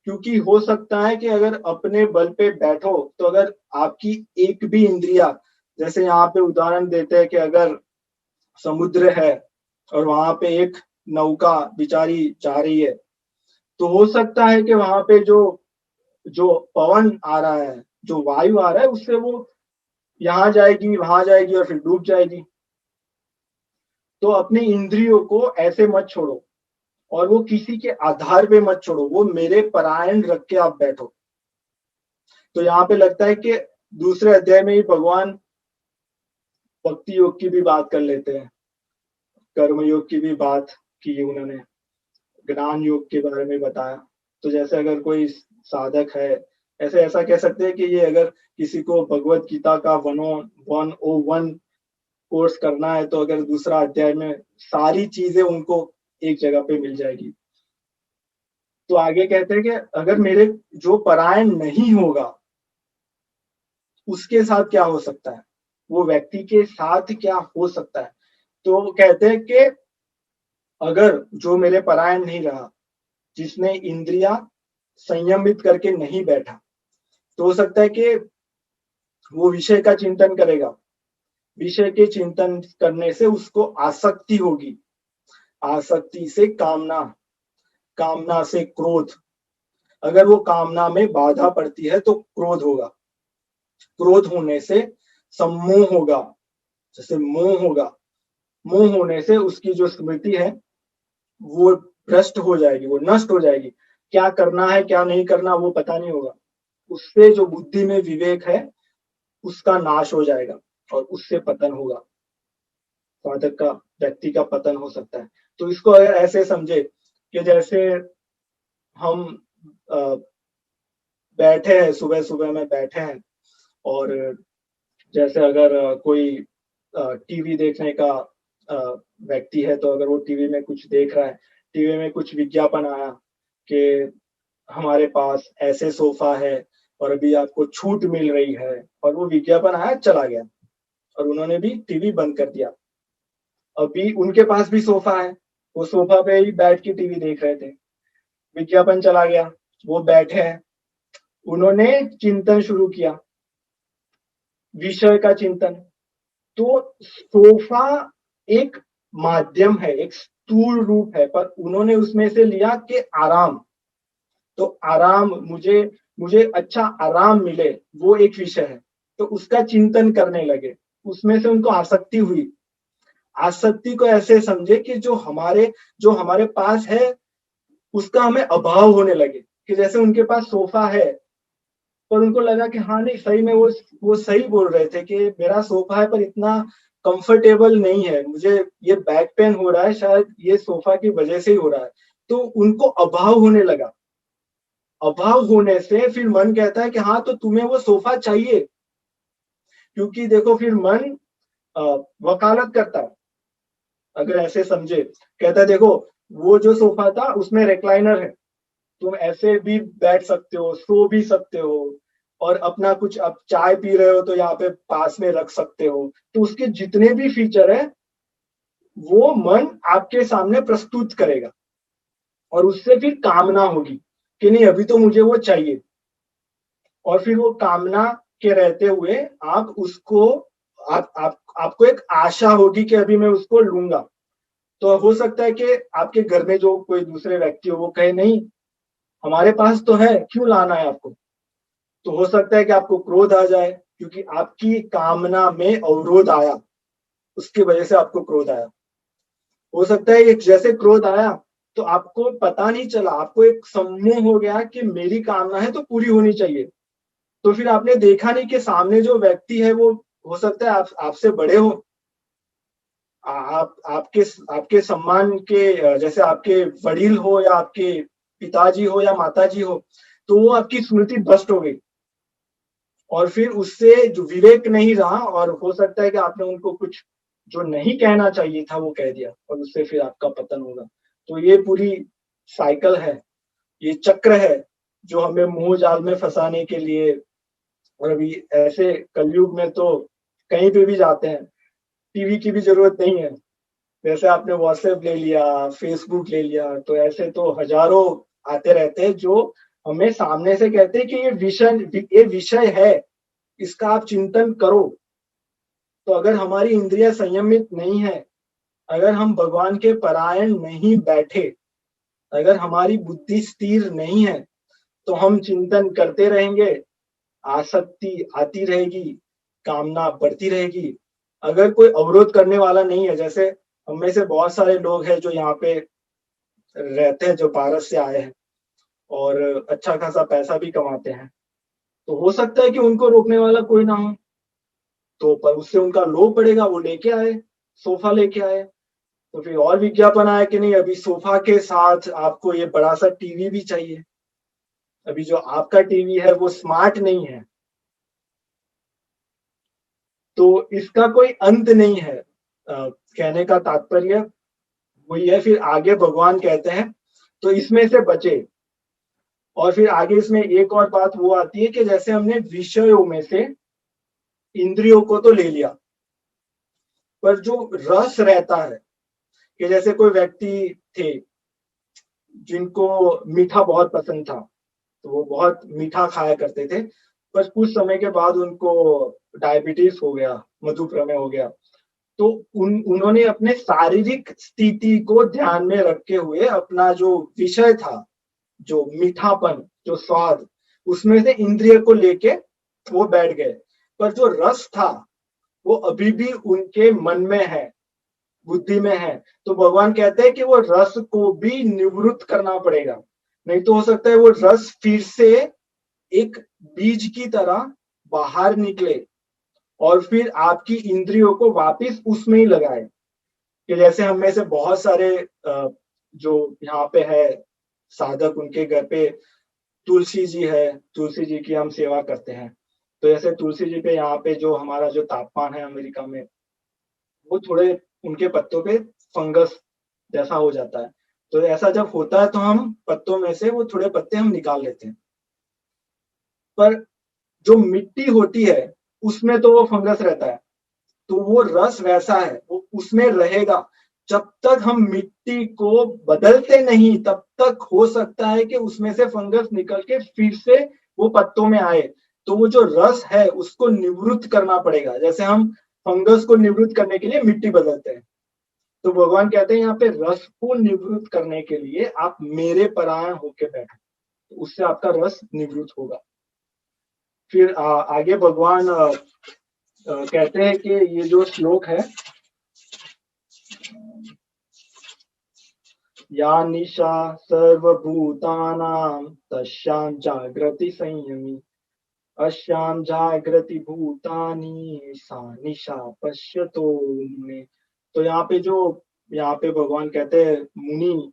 क्योंकि हो सकता है कि अगर अपने बल पे बैठो तो अगर आपकी एक भी इंद्रिया, जैसे यहाँ पे उदाहरण देते हैं कि अगर समुद्र है और वहां पे एक नौका बिचारी जा रही है, तो हो सकता है कि वहां पे जो जो पवन आ रहा है, जो वायु आ रहा है, उससे वो यहाँ जाएगी वहां जाएगी और फिर डूब जाएगी। तो अपनी इंद्रियों को ऐसे मत छोड़ो, और वो किसी के आधार पे मत छोड़ो, वो मेरे परायण रख के आप बैठो। तो यहाँ पे लगता है कि दूसरे अध्याय में ही भगवान भक्ति योग की भी बात कर लेते हैं, कर्म योग की भी बात की उन्होंने, ज्ञान योग के बारे में बताया। तो जैसे अगर कोई साधक है, ऐसे ऐसा कह सकते हैं कि ये अगर किसी को भगवत गीता का 101 कोर्स करना है, तो अगर दूसरा अध्याय में सारी चीजें उनको एक जगह पे मिल जाएगी। तो आगे कहते हैं कि अगर मेरे जो परायण नहीं होगा उसके साथ क्या हो सकता है, वो व्यक्ति के साथ क्या हो सकता है। तो कहते हैं कि अगर जो मेरे परायण नहीं रहा, जिसने इंद्रिया संयमित करके नहीं बैठा, तो हो सकता है कि वो विषय का चिंतन करेगा, विषय के चिंतन करने से उसको आसक्ति होगी, आसक्ति से कामना, कामना से क्रोध, अगर वो कामना में बाधा पड़ती है तो क्रोध होगा, क्रोध होने से सम्मोह होगा, जैसे मोह होगा, मोह होने से उसकी जो स्मृति है वो भ्रष्ट हो जाएगी, वो नष्ट हो जाएगी, क्या करना है क्या नहीं करना वो पता नहीं होगा, उससे जो बुद्धि में विवेक है उसका नाश हो जाएगा और उससे पतन होगा, साधक का, व्यक्ति का पतन हो सकता है। तो इसको अगर ऐसे समझे कि जैसे हम बैठे हैं, सुबह सुबह में बैठे हैं, और जैसे अगर कोई टीवी देखने का व्यक्ति है, तो अगर वो टीवी में कुछ देख रहा है, टीवी में कुछ विज्ञापन आया कि हमारे पास ऐसे सोफा है और अभी आपको छूट मिल रही है, और वो विज्ञापन आया चला गया और उन्होंने भी टीवी बंद कर दिया। अभी उनके पास भी सोफा है, वो सोफा पे ही बैठ के टीवी देख रहे थे, विज्ञापन चला गया, वो बैठे हैं, उन्होंने चिंतन शुरू किया, विषय का चिंतन। तो सोफा एक माध्यम है, एक स्थूल रूप है, पर उन्होंने उसमें से लिया कि आराम, तो आराम, मुझे मुझे अच्छा आराम मिले, वो एक विषय है, तो उसका चिंतन करने लगे, उसमें से उनको आसक्ति हुई। आसक्ति को ऐसे समझे कि जो हमारे पास है उसका हमें अभाव होने लगे, कि जैसे उनके पास सोफा है, पर उनको लगा कि हाँ नहीं, सही में वो सही बोल रहे थे कि मेरा सोफा है पर इतना कंफर्टेबल नहीं है, मुझे ये बैक पेन हो रहा है, शायद ये सोफा की वजह से ही हो रहा है। तो उनको अभाव होने लगा, अभाव होने से फिर मन कहता है कि हाँ तो तुम्हें वो सोफा चाहिए, क्योंकि देखो फिर मन वकालत करता है, अगर ऐसे समझे, कहता है देखो वो जो सोफा था उसमें रिक्लाइनर है, तुम ऐसे भी बैठ सकते हो, सो भी सकते हो, और अपना कुछ अब चाय पी रहे हो तो यहाँ पे पास में रख सकते हो, तो उसके जितने भी फीचर है वो मन आपके सामने प्रस्तुत करेगा, और उससे फिर कामना होगी कि नहीं अभी तो मुझे वो चाहिए, और फिर वो कामना के रहते हुए आप उसको, आपको एक आशा होगी कि अभी मैं उसको लूंगा। तो हो सकता है कि आपके घर में जो कोई दूसरे व्यक्ति हो वो कहे नहीं हमारे पास तो है, क्यों लाना है आपको। तो हो सकता है कि आपको क्रोध आ जाए, क्योंकि आपकी कामना में अवरोध आया, उसकी वजह से आपको क्रोध आया। हो सकता है एक जैसे क्रोध आया तो आपको पता नहीं चला, आपको एक सम्मोह हो गया कि मेरी कामना है तो पूरी होनी चाहिए, तो फिर आपने देखा नहीं कि सामने जो व्यक्ति है वो हो सकता है आप आपसे बड़े हो, आप आपके सम्मान के जैसे आपके वडील हो या आपके पिताजी हो या माताजी हो, तो वो आपकी स्मृति भ्रष्ट हो गई और फिर उससे जो विवेक नहीं रहा और हो सकता है कि आपने उनको कुछ जो नहीं कहना चाहिए था वो कह दिया और उससे फिर आपका पतन होगा। तो ये पूरी साइकिल है, ये चक्र है जो हमें मोह-जाल में फँसाने के लिए। और अभी ऐसे कलयुग में तो कहीं पे भी जाते हैं, टीवी की भी ज़रूरत नहीं है। जैसे आपने व्हाट्सएप ले लिया, फेसबुक ले लिया, तो ऐसे तो हज़ारों आते रहते हैं जो हमें सामने से कहते हैं कि ये विषय है, इसका आप चिंतन करो। तो अगर हमारी इंद्रियाँ संयमित नहीं है, अगर हम भगवान के परायण नहीं बैठे, अगर हमारी बुद्धि स्थिर नहीं है, तो हम चिंतन करते रहेंगे, आसक्ति आती रहेगी, कामना बढ़ती रहेगी। अगर कोई अवरोध करने वाला नहीं है, जैसे हम में से बहुत सारे लोग हैं जो यहाँ पे रहते हैं, जो भारत से आए हैं और अच्छा खासा पैसा भी कमाते हैं, तो हो सकता है कि उनको रोकने वाला कोई ना हो, तो पर उससे उनका लोभ बढ़ेगा, वो लेके आए, सोफा लेके आए, तो फिर और विज्ञापन आया कि नहीं अभी सोफा के साथ आपको ये बड़ा-सा टीवी भी चाहिए। अभी जो आपका टीवी है वो स्मार्ट नहीं है, तो इसका कोई अंत नहीं है। कहने का तात्पर्य वही है, फिर आगे भगवान कहते हैं, तो इसमें से बचे। और फिर आगे इसमें एक और बात वो आती है कि जैसे हमने विषयों में से इंद्रियों को तो ले लिया, पर जो रस रहता है कि जैसे कोई व्यक्ति थे जिनको मीठा बहुत पसंद था, तो वो बहुत मीठा खाया करते थे, पर कुछ समय के बाद उनको डायबिटीज हो गया, मधुप्रमेह हो गया। तो उन्होंने अपने शारीरिक स्थिति को ध्यान में रखे हुए अपना जो विषय था, जो मीठापन, जो स्वाद, उसमें से इंद्रिय को लेके वो बैठ गए। पर जो रस था, वो अभी भी उनके मन में है, बुद्धि में है। तो भगवान कहते हैं कि वो रस को भी निवृत्त करना पड़ेगा। नहीं तो हो सकता है वो रस फिर से एक बीज की तरह बाहर निकले और फिर आपकी इंद्रियों को वापस उसमें ही लगाए। कि जैसे हम में से बहुत सारे जो यहाँ पे है साधक, उनके घर पे तुलसी जी है, तुलसी जी की हम सेवा करते हैं। तो जैसे तुलसी जी पे यहाँ पे जो हमारा जो तापमान है अमेरिका में, वो थोड़े उनके पत्तों पे फंगस जैसा हो जाता है। तो ऐसा जब होता है तो हम पत्तों में से वो थोड़े पत्ते हम निकाल लेते हैं। पर जो मिट्टी होती है, उसमें तो वो फंगस रहता है। तो वो रस वैसा है, वो उसमें रहेगा। जब तक हम मिट्टी को बदलते नहीं, तब तक हो सकता है कि उसमें से फंगस निकल के फिर से वो पत्तों में आए। तो वो जो रस है, उसको निवृत्त करना पड़ेगा। जैसे हम फंगस को निवृत्त करने के लिए मिट्टी बदलते हैं। तो भगवान कहते हैं यहाँ पे रस को निवृत्त करने के लिए आप मेरे परायण होके बैठो, तो उससे आपका रस निवृत्त होगा। फिर आगे भगवान कहते हैं कि ये जो श्लोक है, या निशा सर्वभूतानां तस्यां जागृति संयमी, अस्यां जागृति भूतानि सा निशा पश्यतो मुने। तो यहाँ पे भगवान कहते हैं, मुनि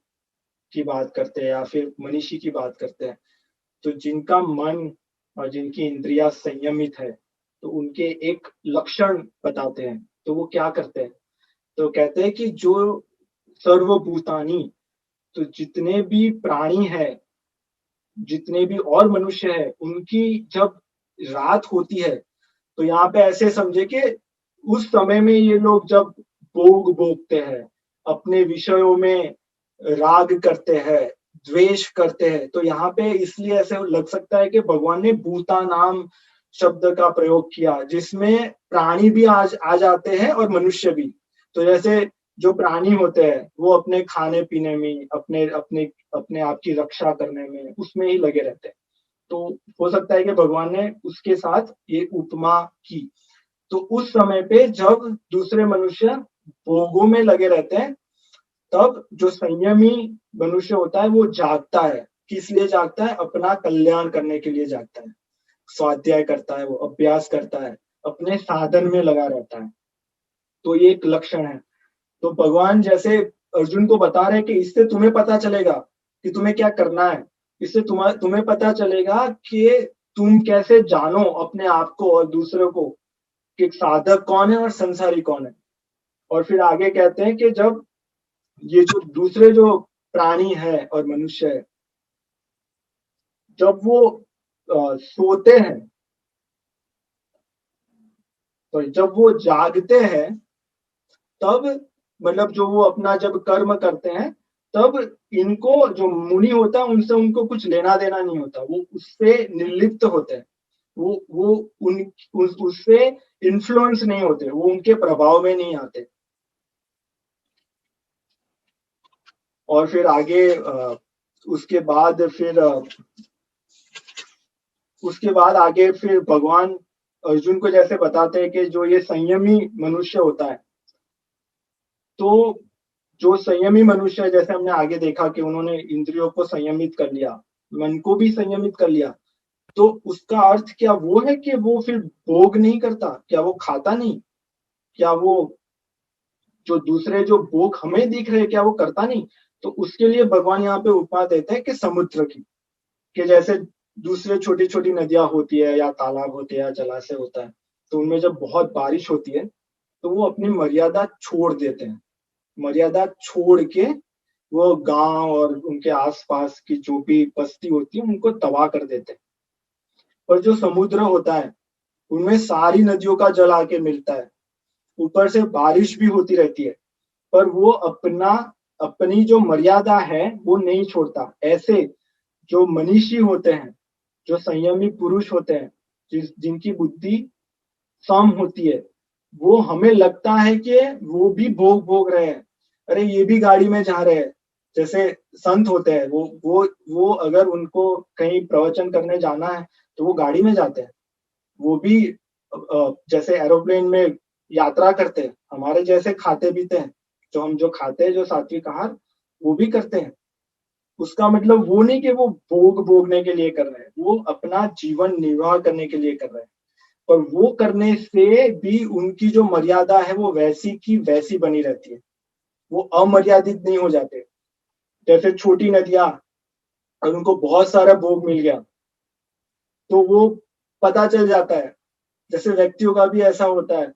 की बात करते हैं या फिर मनीषी की बात करते हैं, तो जिनका मन और जिनकी इंद्रियां संयमित है, तो उनके एक लक्षण बताते हैं। तो वो क्या करते हैं, तो कहते हैं कि जो सर्वभूतानी, तो जितने भी प्राणी हैं, जितने भी और मनुष्य हैं, उनकी जब रात होती है, तो यहाँ पे ऐसे समझे कि उस समय में ये लोग जब भोग भोगते हैं, अपने विषयों में राग करते हैं, द्वेष करते हैं, तो यहाँ पे इसलिए ऐसे लग सकता है कि भगवान ने भूता नाम शब्द का प्रयोग किया, जिसमें प्राणी भी आ जाते हैं और मनुष्य भी। तो जैसे जो प्राणी होते हैं, वो अपने खाने पीने में, अपने अपने अपने आप की रक्षा करने में, उसमें ही लगे रहते हैं। तो हो सकता है कि भगवान ने उसके साथ ये उपमा की। तो उस समय पे जब दूसरे मनुष्य भोगों में लगे रहते हैं, तब जो संयमी मनुष्य होता है वो जागता है। किस लिए जागता है? अपना कल्याण करने के लिए जागता है। स्वाध्याय करता है, वो अभ्यास करता है, अपने साधन में लगा रहता है। तो ये एक लक्षण है। तो भगवान जैसे अर्जुन को बता रहे हैं कि इससे तुम्हें पता चलेगा कि तुम्हें क्या करना है। इससे तुम्हें पता चलेगा कि तुम कैसे जानो अपने आप को और दूसरों को कि साधक कौन है और संसारी कौन है। और फिर आगे कहते हैं कि जब ये जो दूसरे जो प्राणी है और मनुष्य है, जब वो सोते हैं, तो जब वो जागते हैं, तब मतलब जो वो अपना जब कर्म करते हैं, तब इनको जो मुनि होता है उनसे उनको कुछ लेना देना नहीं होता, वो उससे निर्लिप्त होते हैं। वो उससे इन्फ्लुएंस नहीं होते, वो उनके प्रभाव में नहीं आते। और फिर आगे उसके बाद आगे फिर भगवान अर्जुन को जैसे बताते हैं कि जो ये संयमी मनुष्य होता है, तो जो संयमी मनुष्य है, जैसे हमने आगे देखा कि उन्होंने इंद्रियों को संयमित कर लिया, मन को भी संयमित कर लिया, तो उसका अर्थ क्या वो है कि वो फिर भोग नहीं करता? क्या वो खाता नहीं? क्या वो जो दूसरे जो भोग हमें दिख रहे हैं क्या वो करता नहीं? तो उसके लिए भगवान यहाँ पे उपमा देते हैं कि समुद्र की, कि जैसे दूसरे छोटी छोटी नदियां होती है या तालाब होते हैं या जलाशय होता है, तो उनमें जब बहुत बारिश होती है तो वो अपनी मर्यादा छोड़ देते हैं। मर्यादा छोड़ के वो गांव और उनके आसपास की जो भी बस्ती होती है उनको तबाह कर देते हैं। और जो समुद्र होता है उनमें सारी नदियों का जल आके मिलता है, ऊपर से बारिश भी होती रहती है, पर वो अपनी जो मर्यादा है वो नहीं छोड़ता। ऐसे जो मनीषी होते हैं, जो संयमी पुरुष होते हैं, जिनकी बुद्धि सम होती है, वो हमें लगता है कि वो भी भोग भोग रहे हैं, अरे ये भी गाड़ी में जा रहे हैं। जैसे संत होते हैं, वो अगर उनको कहीं प्रवचन करने जाना है तो वो गाड़ी में जाते हैं। वो भी जैसे एरोप्लेन में यात्रा करते हैं, हमारे जैसे खाते पीते हैं, जो खाते हैं जो सात्विक आहार, वो भी करते हैं। उसका मतलब वो नहीं कि वो भोग भोगने के लिए कर रहे हैं, वो अपना जीवन निर्वाह करने के लिए कर रहे हैं। और वो करने से भी उनकी जो मर्यादा है वो वैसी की वैसी बनी रहती है, वो अमर्यादित नहीं हो जाते। जैसे छोटी नदियां, और उनको बहुत सारा भोग मिल गया तो वो पता चल जाता है। जैसे व्यक्तियों का भी ऐसा होता है,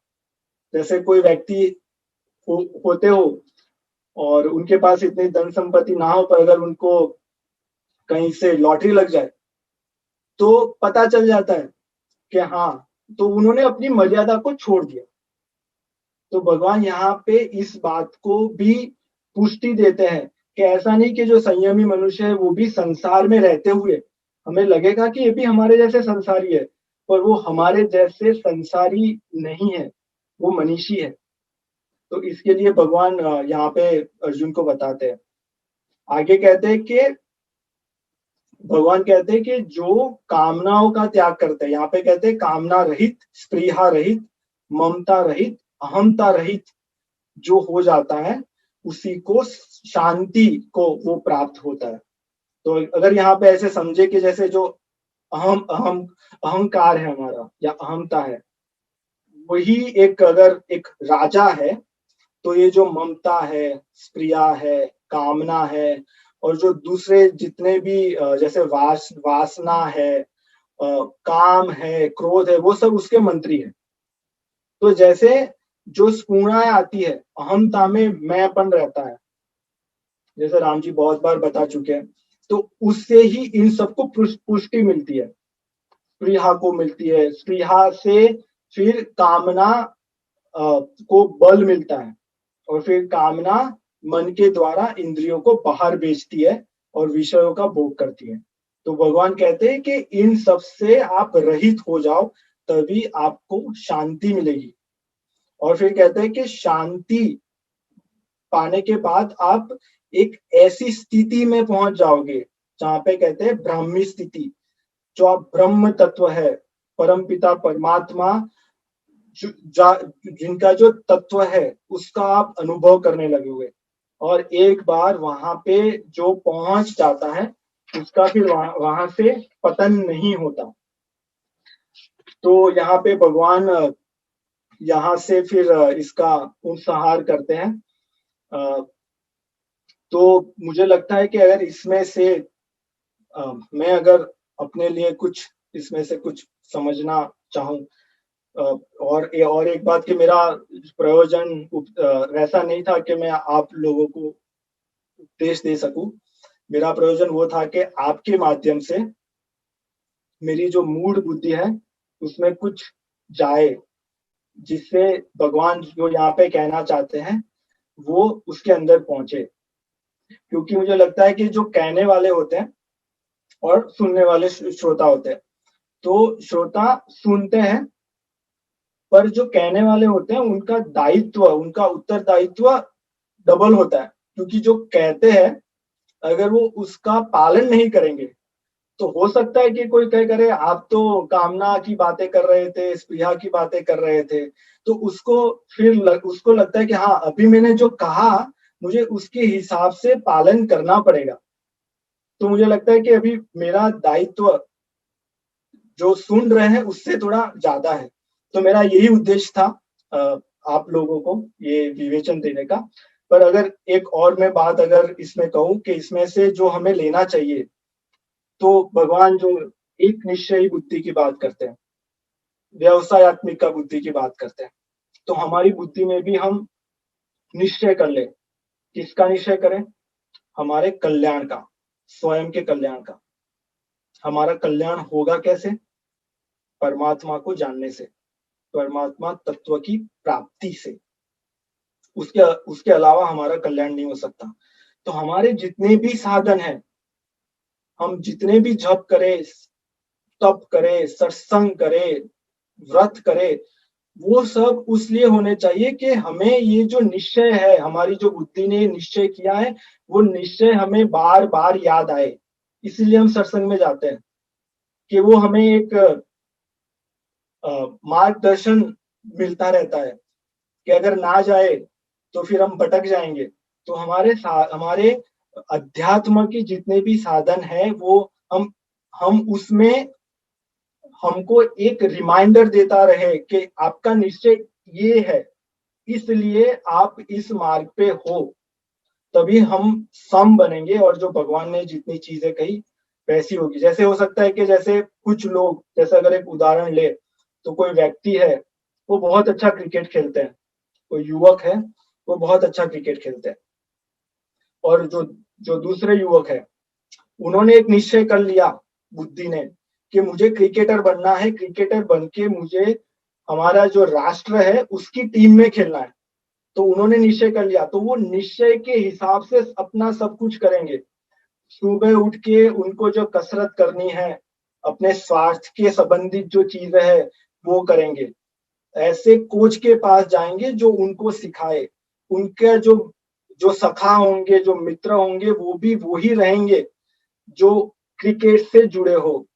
जैसे कोई व्यक्ति होते हो और उनके पास इतनी धन संपत्ति ना हो, पर अगर उनको कहीं से लॉटरी लग जाए तो पता चल जाता है कि हाँ, तो उन्होंने अपनी मर्यादा को छोड़ दिया। तो भगवान यहाँ पे इस बात को भी पुष्टि देते हैं कि ऐसा नहीं कि जो संयमी मनुष्य है वो भी संसार में रहते हुए हमें लगेगा कि ये भी हमारे जैसे संसारी है, पर वो हमारे जैसे संसारी नहीं है, वो मनीषी है। तो इसके लिए भगवान यहाँ पे अर्जुन को बताते हैं। आगे कहते हैं कि भगवान कहते हैं कि जो कामनाओं का त्याग करते हैं, यहाँ पे कहते हैं कामना रहित, स्पृहा रहित, ममता रहित, अहमता रहित जो हो जाता है, उसी को शांति को वो प्राप्त होता है। तो अगर यहाँ पे ऐसे समझे कि जैसे जो अहम अहम अहंकार है हमारा या अहमता है, वही एक अगर एक राजा है, तो ये जो ममता है, स्प्रिया है, कामना है, और जो दूसरे जितने भी जैसे वासना है, काम है, क्रोध है, वो सब उसके मंत्री है। तो जैसे जो स्पूर्णा आती है, अहमता में मैंपन रहता है, जैसे राम जी बहुत बार बता चुके हैं, तो उससे ही इन सबको पुष्टि मिलती है, स्पृहा को मिलती है। स्पृहा से फिर कामना को बल मिलता है, और फिर कामना मन के द्वारा इंद्रियों को बाहर भेजती है और विषयों का भोग करती है। तो भगवान कहते हैं कि इन सब से आप रहित हो जाओ, तभी आपको शांति मिलेगी। और फिर कहते हैं कि शांति पाने के बाद आप एक ऐसी स्थिति में पहुंच जाओगे जहां पे कहते हैं ब्राह्मी स्थिति, जो आप ब्रह्म तत्व है, परम पिता परमात्मा जिनका जो तत्व है उसका आप अनुभव करने लगोगे। और एक बार वहां पे जो पहुंच जाता है उसका फिर वहां से पतन नहीं होता। तो यहाँ पे भगवान यहाँ से फिर इसका उपसंहार करते हैं। अ, तो मुझे लगता है कि अगर इसमें से मैं अगर अपने लिए कुछ इसमें से कुछ समझना चाहूँ, अ, और एक बात कि मेरा प्रयोजन वैसा नहीं था कि मैं आप लोगों को उपदेश दे सकूं। मेरा प्रयोजन वो था कि आपके माध्यम से मेरी जो मूढ़ बुद्धि है उसमें कुछ जाए, जिससे भगवान जो यहाँ पे कहना चाहते हैं वो उसके अंदर पहुंचे। क्योंकि मुझे लगता है कि जो कहने वाले होते हैं और सुनने वाले श्रोता होते हैं, तो श्रोता सुनते हैं, पर जो कहने वाले होते हैं उनका दायित्व, उनका उत्तरदायित्व डबल होता है। क्योंकि जो कहते हैं अगर वो उसका पालन नहीं करेंगे, तो हो सकता है कि कोई कह करे आप तो कामना की बातें कर रहे थे, स्पृहा की बातें कर रहे थे, तो उसको लगता है कि हाँ, अभी मैंने जो कहा मुझे उसके हिसाब से पालन करना पड़ेगा। तो मुझे लगता है कि अभी मेरा दायित्व जो सुन रहे हैं उससे थोड़ा ज्यादा है। तो मेरा यही उद्देश्य था आप लोगों को ये विवेचन देने का। पर अगर एक और मैं बात अगर इसमें कहूँ कि इसमें से जो हमें लेना चाहिए, तो भगवान जो एक निश्चयी बुद्धि की बात करते हैं, व्यवसायत्मिक का बुद्धि की बात करते हैं, तो हमारी बुद्धि में भी हम निश्चय कर ले। किसका निश्चय करें? हमारे कल्याण का, स्वयं के कल्याण का। हमारा कल्याण होगा कैसे? परमात्मा को जानने से, परमात्मा तत्व की प्राप्ति से। उसके उसके अलावा हमारा कल्याण नहीं हो सकता। तो हमारे जितने भी साधन हैं, हम जितने भी जप करें, तप करे, सत्संग करे, व्रत करे, वो सब उसलिए होने चाहिए कि हमें ये जो निश्चय है, हमारी जो बुद्धि ने निश्चय किया है, वो निश्चय हमें बार बार याद आए। इसलिए हम सत्संग में जाते हैं कि वो हमें एक मार्गदर्शन मिलता रहता है कि अगर ना जाए तो फिर हम भटक जाएंगे। तो हमारे अध्यात्म के जितने भी साधन है वो हम उसमें हमको एक रिमाइंडर देता रहे कि आपका निश्चय ये है, इसलिए आप इस मार्ग पे हो। तभी हम सम बनेंगे और जो भगवान ने जितनी चीजें कही वैसी होगी। जैसे हो सकता है कि जैसे कुछ लोग, जैसे अगर एक उदाहरण ले, तो कोई व्यक्ति है वो बहुत अच्छा क्रिकेट खेलते हैं, कोई युवक है वो बहुत अच्छा क्रिकेट खेलते हैं, और जो जो दूसरे युवक है उन्होंने एक निश्चय कर लिया बुद्धि ने कि मुझे क्रिकेटर बनना है, क्रिकेटर बन के मुझे हमारा जो राष्ट्र है उसकी टीम में खेलना है। तो उन्होंने निश्चय कर लिया, तो वो निश्चय के हिसाब से अपना सब कुछ करेंगे। सुबह उठ के उनको जो कसरत करनी है, अपने स्वास्थ्य के संबंधित जो चीजें है वो करेंगे। ऐसे कोच के पास जाएंगे जो उनको सिखाए। उनके जो जो सखा होंगे, जो मित्र होंगे, वो भी वही रहेंगे जो क्रिकेट से जुड़े हो।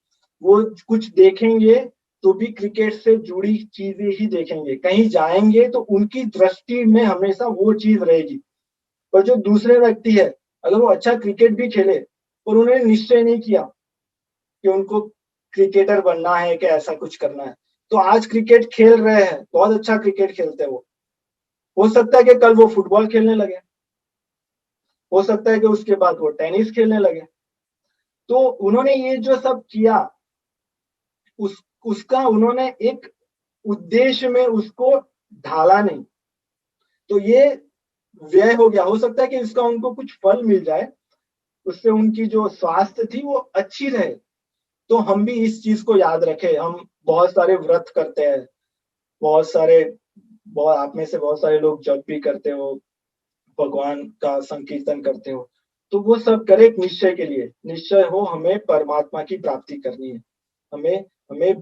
वो कुछ देखेंगे तो भी क्रिकेट से जुड़ी चीजें ही देखेंगे। कहीं जाएंगे तो उनकी दृष्टि में हमेशा वो चीज रहेगी। पर जो दूसरे व्यक्ति है, अगर वो अच्छा क्रिकेट भी खेले और उन्होंने निश्चय नहीं किया कि उनको क्रिकेटर बनना है कि ऐसा कुछ करना है, तो आज क्रिकेट खेल रहे हैं, बहुत अच्छा क्रिकेट खेलते हैं वो, हो सकता है कि कल वो फुटबॉल खेलने लगे, हो सकता है कि उसके बाद वो टेनिस खेलने लगे। तो उन्होंने ये जो सब किया, उसका उन्होंने एक उद्देश्य में उसको ढाला नहीं, तो ये व्यय हो गया। हो सकता है कि इसका उनको कुछ फल मिल जाए, उससे उनकी जो स्वास्थ्य थी वो अच्छी रहे। तो हम भी इस चीज को याद रखें। हम बहुत सारे व्रत करते हैं, बहुत सारे, बहुत आप में से बहुत सारे लोग जप भी करते हो, भगवान का संकीर्तन करते हो, तो वो सब करे एक निश्चय के लिए। निश्चय हो हमें परमात्मा की प्राप्ति करनी है, हमें हमें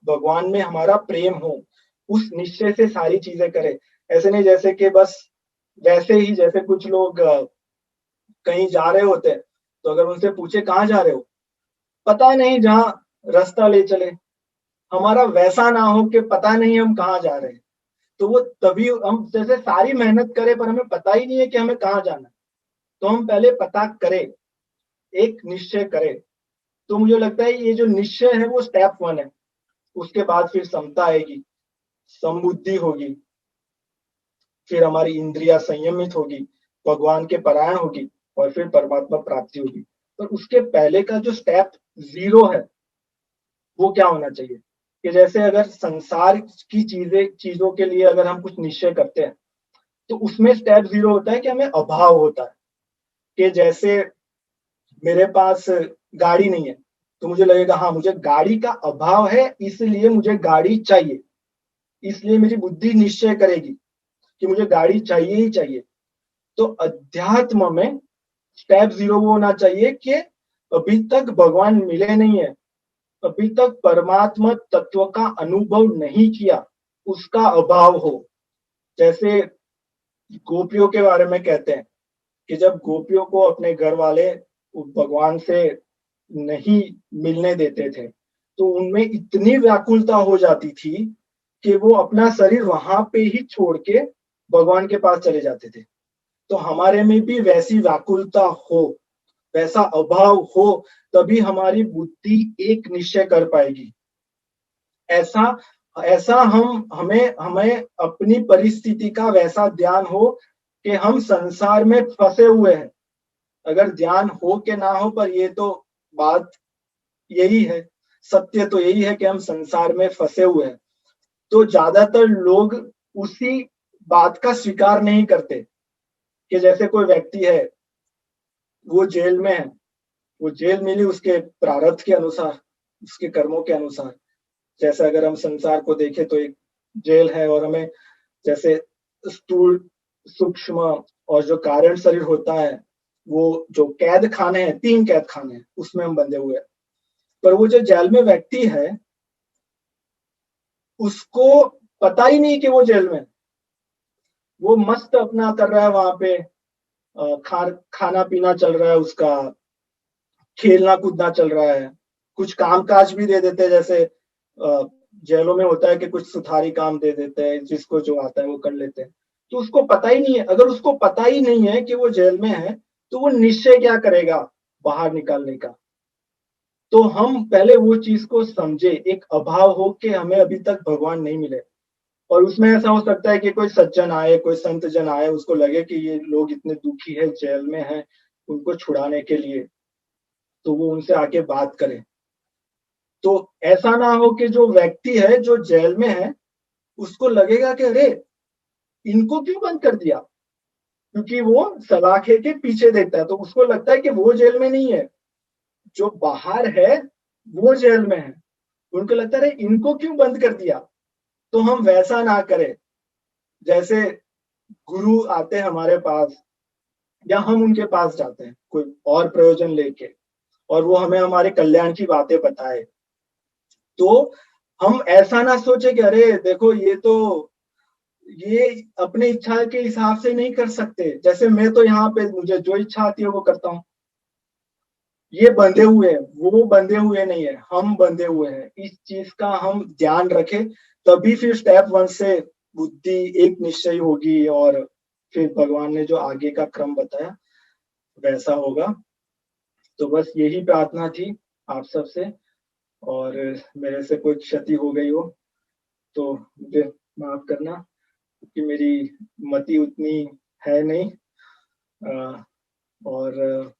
भगवान में हमारा प्रेम हो, उस निश्चय से सारी चीजें करें। ऐसे नहीं जैसे कि बस वैसे ही, जैसे कुछ लोग कहीं जा रहे होते हैं, तो अगर उनसे पूछे कहाँ जा रहे हो, पता नहीं, जहाँ रास्ता ले चले। हमारा वैसा ना हो कि पता नहीं हम कहाँ जा रहे हैं। तो वो तभी हम जैसे सारी मेहनत करें पर हमें पता ही नहीं है कि हमें कहाँ जाना है, तो हम पहले पता करें, एक निश्चय करें, तो मुझे लगता है ये जो निश्चय है वो स्टेप 1 है। उसके बाद फिर समता आएगी, समबुद्धि होगी, फिर हमारी इंद्रिया संयमित होगी, भगवान के परायण होगी और फिर परमात्मा प्राप्ति होगी। पर उसके पहले का जो स्टेप 0 है वो क्या होना चाहिए कि जैसे अगर संसार की चीजों के लिए अगर हम कुछ निश्चय करते हैं तो उसमें स्टेप 0 होता है कि हमें अभाव होता है। कि जैसे मेरे पास गाड़ी नहीं है तो मुझे लगेगा हाँ मुझे गाड़ी का अभाव है इसलिए मुझे गाड़ी चाहिए, इसलिए मेरी बुद्धि निश्चय करेगी कि मुझे गाड़ी चाहिए ही चाहिए। तो अध्यात्म में स्टेप 0 वो होना चाहिए कि अभी तक भगवान मिले नहीं है, अभी तक परमात्मा तत्व का अनुभव नहीं किया, उसका अभाव हो। जैसे गोपियों के बारे में कहते हैं कि जब गोपियों को अपने घर वाले भगवान से नहीं मिलने देते थे तो उनमें इतनी व्याकुलता हो जाती थी कि वो अपना शरीर वहां पे ही छोड़ के भगवान के पास चले जाते थे। तो हमारे में भी वैसी व्याकुलता हो, वैसा अभाव हो, तभी हमारी बुद्धि एक निश्चय कर पाएगी। ऐसा ऐसा हमें हमें अपनी परिस्थिति का वैसा ध्यान हो कि हम संसार में फंसे हुए हैं। अगर ध्यान हो के ना हो पर ये तो बात यही है, सत्य तो यही है कि हम संसार में फंसे हुए हैं। तो ज्यादातर लोग उसी बात का स्वीकार नहीं करते कि जैसे कोई व्यक्ति है वो जेल में है, वो जेल मिली उसके प्रारब्ध के अनुसार, उसके कर्मों के अनुसार। जैसे अगर हम संसार को देखें तो एक जेल है और हमें जैसे स्थूल, सूक्ष्म और जो कारण शरीर होता है वो जो कैद खाने हैं, 3 कैद खाने हैं उसमें हम बंधे हुए हैं। पर वो जो जेल में व्यक्ति है उसको पता ही नहीं कि वो जेल में, वो मस्त अपना कर रहा है वहां पे, खाना पीना चल रहा है उसका, खेलना कूदना चल रहा है, कुछ काम काज भी दे देते हैं। जैसे जेलों में होता है कि कुछ सुथारी काम दे देते हैं, जिसको जो आता है वो कर लेते हैं। तो उसको पता ही नहीं है, अगर उसको पता ही नहीं है कि वो जेल में है तो वो निश्चय क्या करेगा बाहर निकालने का। तो हम पहले वो चीज को समझे, एक अभाव हो कि हमें अभी तक भगवान नहीं मिले। और उसमें ऐसा हो सकता है कि कोई सज्जन आए, कोई संत जन आए, उसको लगे कि ये लोग इतने दुखी है, जेल में है, उनको छुड़ाने के लिए तो वो उनसे आके बात करे। तो ऐसा ना हो कि जो व्यक्ति है जो जेल में है उसको लगेगा कि अरे इनको क्यों बंद कर दिया, क्योंकि वो सलाखे के पीछे देखता है तो उसको लगता है कि वो जेल में नहीं है, जो बाहर है वो जेल में है। उनको लगता है अरे इनको क्यों बंद कर दिया। तो हम वैसा ना करें। जैसे गुरु आते हैं हमारे पास या हम उनके पास जाते हैं कोई और प्रयोजन लेके और वो हमें हमारे कल्याण की बातें बताए, तो हम ऐसा ना सोचे कि अरे देखो ये अपने इच्छा के हिसाब से नहीं कर सकते, जैसे मैं तो यहाँ पे मुझे जो इच्छा आती है वो करता हूँ। ये बंधे हुए हैं, वो बंधे हुए नहीं है, हम बंधे हुए हैं। इस चीज का हम ध्यान रखें तभी फिर स्टेप 1 से बुद्धि एक निश्चय होगी और फिर भगवान ने जो आगे का क्रम बताया वैसा होगा। तो बस यही प्रार्थना थी आप सबसे, और मेरे से कोई क्षति हो गई हो तो मुझे माफ करना, क्योंकि मेरी मति उतनी है नहीं। अ, और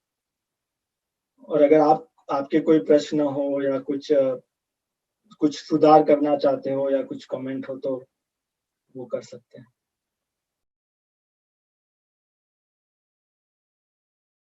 और अगर आपके कोई प्रश्न हो या कुछ सुधार करना चाहते हो या कुछ कमेंट हो तो वो कर सकते हैं।